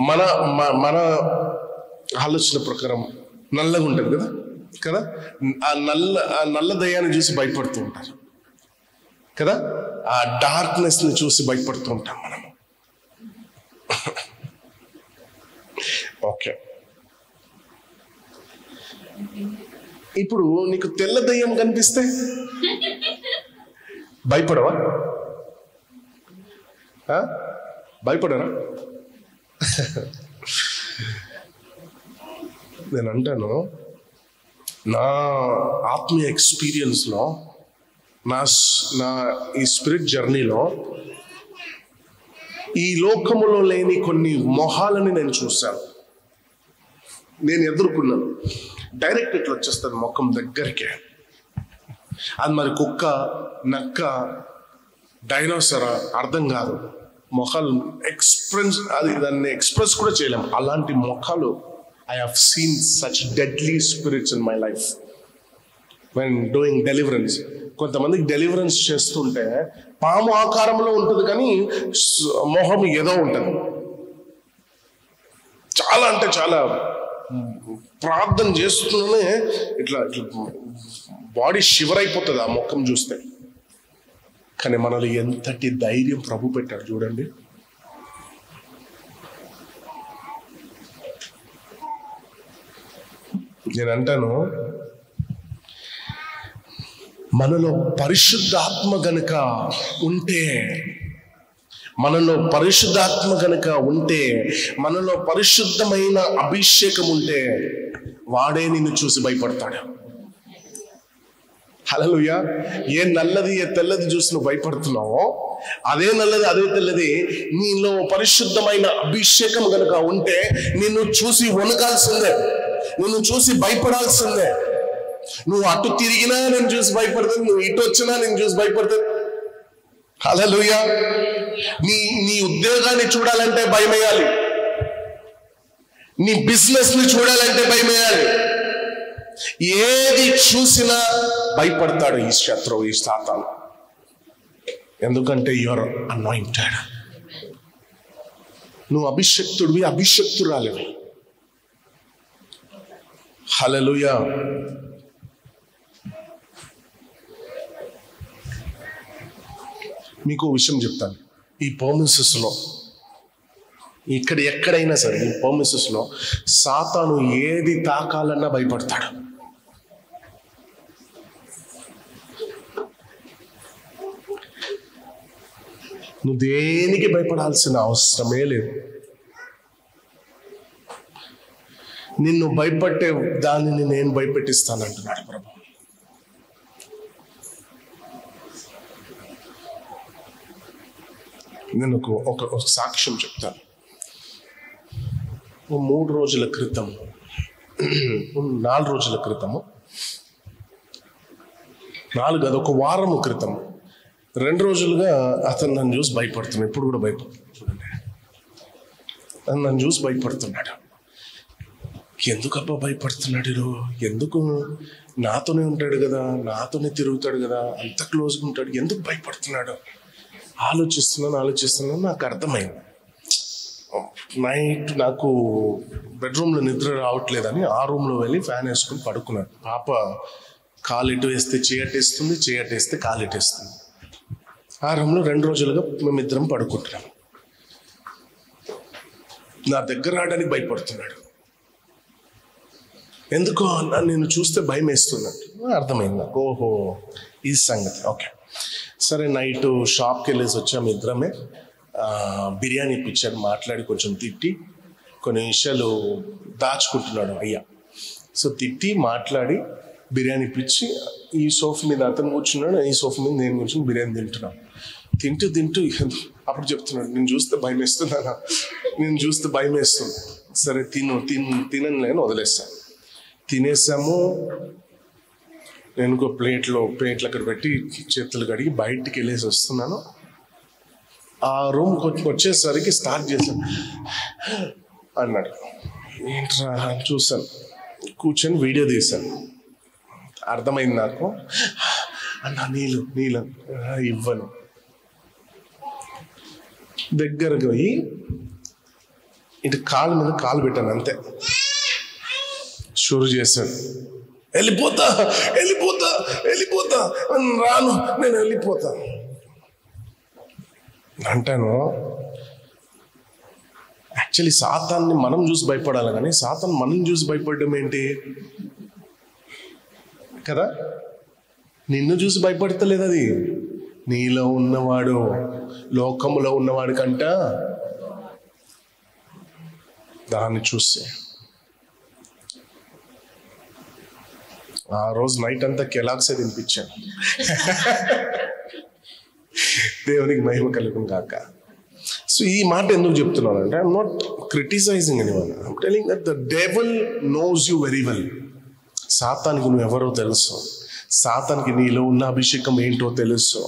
మన మన ఆలోచన ప్రకారం నల్లగా ఉంటుంది కదా కదా. ఆ నల్ల దయ్యాన్ని చూసి భయపడుతూ ఉంటారు కదా. ఆ డార్క్నెస్ ని చూసి భయపడుతూ ఉంటాం మనము. ఓకే, ఇప్పుడు నీకు తెల్ల దయ్యం కనిపిస్తే భయపడవా? భయపడరా? నేను అంటాను, నా ఆత్మీయ ఎక్స్పీరియన్స్లో, నా ఈ స్పిరిట్ జర్నీలో ఈ లోకములో లేని కొన్ని మొహాలని నేను చూశాను, నేను ఎదుర్కొన్నాను. డైరెక్ట్ ఇట్లా వచ్చేస్తాను ముఖం దగ్గరికి. అది మరి కుక్క, నక్క, డైనోసరా అర్థం కాదు. మొఖాలు దాన్ని ఎక్స్ప్రెస్ కూడా చేయలేము. అలాంటి మొఖాలు I have seen such deadly spirits in my life when doing deliverance. కొంతమందికి డెలివరెన్స్ చేస్తుంటే పాము ఆకారంలో ఉంటుంది కానీ మొహం ఏదో ఉంటుంది. చాలా అంటే చాలా ప్రార్థన చేస్తూనే ఇట్లా బాడీ షివర్ అయిపోతుంది ఆ ముఖం చూస్తే. కానీ మనలో ఎంతటి ధైర్యం ప్రభు పెట్టాడు చూడండి. నేను అంటాను, మనలో పరిశుద్ధాత్మ గనుక ఉంటే, మనలో పరిశుద్ధమైన అభిషేకం ఉంటే వాడే నిన్ను చూసి భయపడతాడు. హల్లెలూయా. ఏ నల్లది ఏ తెల్లది చూసి నువ్వు భయపడుతున్నావో అదే నల్లది అదే తెల్లది నీలో పరిశుద్ధమైన అభిషేకం గనుక ఉంటే నిన్ను చూసి వణకాల్సిందే, నిన్ను చూసి భయపడాల్సిందే. నువ్వు అటు తిరిగినా నేను చూసి భయపడతాను, నువ్వు ఇటు వచ్చినా నేను చూసి భయపడతాను. హల్లెలూయా. నీ ఉద్యోగాన్ని చూడాలంటే భయమేయాలి, నీ బిజినెస్ ని చూడాలంటే భయమేయాలి. ఏది చూసినా భయపడతాడు ఈ శత్రువు, ఈ సాతాను. ఎందుకంటే యువర్ అనాయింటెడ్, నువ్వు అభిషక్తుడివి, అభిషక్తురాలివి. హల్లెలూయా. మీకు విషయం చెప్తాను, ఈ పర్మిసెస్లో ఎక్కడైనా సరే ఈ పర్మిసెస్లో సాతాను ఏది తాకాలన్నా భయపడతాడు. నువ్వు దేనికి భయపడాల్సిన అవసరమే లేదు. నిన్ను భయపట్టే దానిని నేను భయపెట్టిస్తానంటున్నాడు ప్రభు. నేను ఒక సాక్ష్యం చెప్తాను. 3 రోజుల క్రితం, 4 రోజుల క్రితము, 4 కాదు, ఒక వారం క్రితం, 2 రోజులుగా అతను నన్ను చూసి భయపడుతున్నాడు. ఇప్పుడు కూడా భయపడుతున్నాడు. చూడండి, నన్ను చూసి భయపడుతున్నాడు. ఎందుకబ్బా భయపడుతున్నాడు? ఎందుకు? నాతోనే ఉంటాడు కదా, నాతోనే తిరుగుతాడు కదా, అంత క్లోజ్గా ఉంటాడు, ఎందుకు భయపడుతున్నాడు? ఆలోచిస్తున్నాను. నాకు అర్థమైంది. నైట్ నాకు బెడ్రూమ్లో నిద్ర రావట్లేదని ఆ రూమ్లో వెళ్ళి ఫ్యాన్ వేసుకుని పడుకున్నాను. పాప కాలు ఇటు వేస్తే చేయటేస్తుంది, చేయటేస్తే కాలు ఇటేస్తుంది. ఆ రూమ్లో 2 రోజులుగా మేమిద్దరం పడుకుంటున్నాం. నా దగ్గర రావడానికి భయపడుతున్నాడు. ఎందుకో నేను చూస్తే భయం వేస్తున్నట్టు అర్థమైంది నాకు. ఓహో, ఈ సంగతి. ఓకే, సరే. నైట్ షాప్కి వెళ్ళేసి వచ్చాము ఇద్దరమే. బిర్యానీ ఇప్పించాడు, మాట్లాడి కొంచెం తిట్టి కొన్ని విషయాలు దాచుకుంటున్నాడు అయ్యా. సో తిట్టి మాట్లాడి బిర్యానీ ఇప్పించి ఈ సోఫా మీద అతను కూర్చున్నాడు, ఈ సోఫా మీద నేను కూర్చొని బిర్యానీ తింటున్నాను. తింటూ అప్పుడు చెప్తున్నాడు, నేను చూస్తే భయం వేస్తున్నానా, నేను చూస్తే భయం వేస్తుంది. సరే తినని నేను వదిలేస్తాను. తినేసాము. నేను ఒక ప్లేట్లు అక్కడ పెట్టి చేతులు కడిగి బయటికి వెళ్ళేసి వస్తున్నాను. ఆ రూమ్కి వచ్చేసరికి స్టార్ట్ చేశాను అన్నాడు. ఏంట్రా అని చూసాను, కూర్చొని వీడియో తీశాను. అర్థమైంది నాకు. అన్నా నీళ్ళు ఇవ్వను. దగ్గరకు పోయి ఇటు కాలు మీద కాలు పెట్టాను, అంతే. షురు చేశాను, వెళ్ళిపోతా రాను, నేను వెళ్ళిపోతా అంటాను. యాక్చువల్లీ సాతాన్ని మనం చూసి భయపడాలి, కానీ సాతాన్ మనం చూసి భయపడడం ఏంటి కదా? నిన్ను చూసి భయపడతలేదు, అది నీలో ఉన్నవాడు, లోకములో ఉన్నవాడి కంట దాన్ని చూస్తే. ఆ రోజు నైట్ అంతా కెలాక్సే తినిపించాను. దేవునికి మహిమ కలుగును గాక. సో ఈ మాట ఎందుకు చెప్తున్నాను అంటే, I'm not criticising anyone, I'm telling that the devil knows you very well. సాతానికి నువ్వు ఎవరో తెలుసు, సాతానికి నీలో ఉన్న అభిషేకం ఏంటో తెలుసు.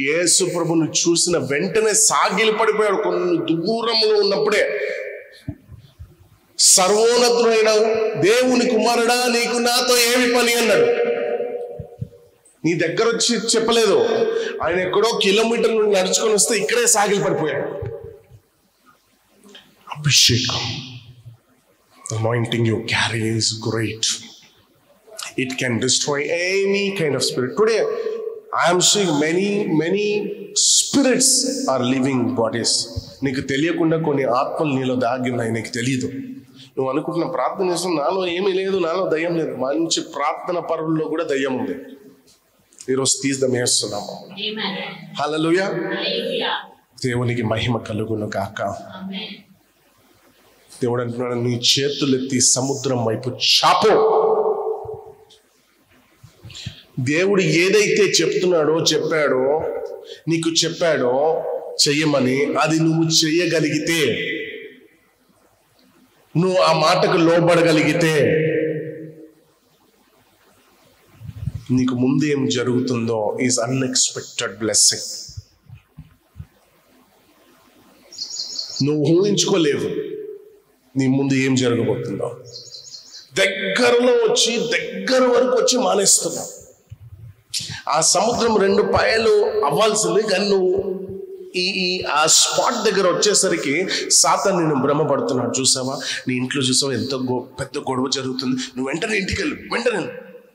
యేసు ప్రభుని చూసిన వెంటనే సాగిలి పడిపోయాడు. కొన్ని దూరంలో ఉన్నప్పుడే, సర్వోన్నతుడైన దేవుని కుమారుడా, నీకు నాతో ఏమి పని అన్నాడు. నీ దగ్గర వచ్చి చెప్పలేదు, ఆయన ఎక్కడో కిలోమీటర్ నుండి నడుచుకొని వస్తే ఇక్కడే సాగిలి పడిపోయాడు. అభిషేకం, anointing you carry is great. It can destroy any kind of spirit. Today I am seeing many spirits are living bodies. నీకు తెలియకుండా కొన్ని ఆత్మలు నీలో దాగి ఉన్నాయి, నీకు తెలియదు. నువ్వు అనుకుంటున్న ప్రార్థన చేస్తున్న, నాలో ఏమీ లేదు, నాలో దయ్యం లేదు. మంచి ప్రార్థన పరుల్లో కూడా దయ్యం ఉంది. ఈరోజు తీద్దాం వేస్తున్నాము. హల్లెలూయా. దేవునికి మహిమ కలుగును గాక. దేవుడు అంటున్నాడు, నీ చేతులెత్తి సముద్రం వైపు చాపు. దేవుడు ఏదైతే చెప్పాడో నీకు చెప్పాడో చెయ్యమని, అది నువ్వు చెయ్యగలిగితే, నువ్వు ఆ మాటకు లోబడగలిగితే, నీకు ముందు ఏం జరుగుతుందో ఈజ్ అన్ఎక్స్పెక్టెడ్ బ్లెస్సింగ్. నువ్వు ఊహించుకోలేవు నీ ముందు ఏం జరగబోతుందో. దగ్గర వరకు వచ్చి మానేస్తున్నావు. ఆ సముద్రం 2 పాయలు అవ్వాల్సింది, కానీ నువ్వు ఆ స్పాట్ దగ్గర వచ్చేసరికి సాతాను నిన్ను భ్రమపడుతున్నాడు. చూసావా, నీ ఇంట్లో చూసావా ఎంత పెద్ద గొడవ జరుగుతుంది, నువ్వు వెంటనే ఇంటికి వెళ్ళు, వెంటనే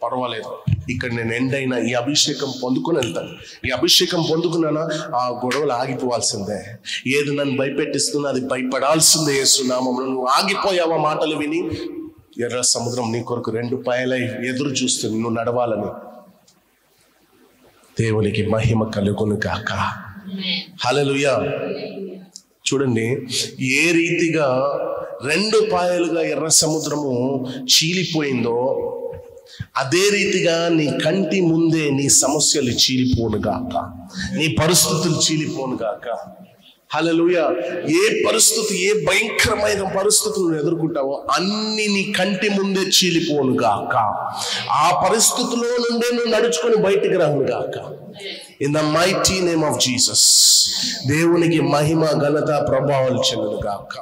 పర్వాలేదు, ఇక్కడ నేను ఎండైనా ఈ అభిషేకం పొందుకుని వెళ్తాను. ఈ అభిషేకం పొందుకున్నానా ఆ గొడవలు ఆగిపోవాల్సిందే. ఏది నన్ను భయపెట్టిస్తున్నా అది భయపడాల్సిందే యేసు నామములో. నువ్వు ఆగిపోయావా మాటలు విని? ఎర్ర సముద్రం నీ కొరకు 2 పాయలై ఎదురు చూస్తుంది నువ్వు నడవాలని. దేవునికి మహిమ కలుగును గాక. హల్లెలూయా. చూడండి, ఏ రీతిగా 2 పాయలుగా ఎర్ర సముద్రము చీలిపోయిందో, అదే రీతిగా నీ కంటి ముందే నీ సమస్యలు చీలిపోను గాక, నీ పరిస్థితులు చీలిపోను గాక. హల్లెలూయా. ఏ పరిస్థితి, ఏ భయంకరమైన పరిస్థితులను ఎదుర్కొంటావో అన్ని నీ కంటి ముందే చీలిపోను గాక. ఆ పరిస్థితుల్లో నుండే నువ్వు నడుచుకొని బయటికి రాను గాక. In the mighty name of Jesus. దేవునికి మహిమ, ఘనత, ప్రభావాలు చెందును గాక.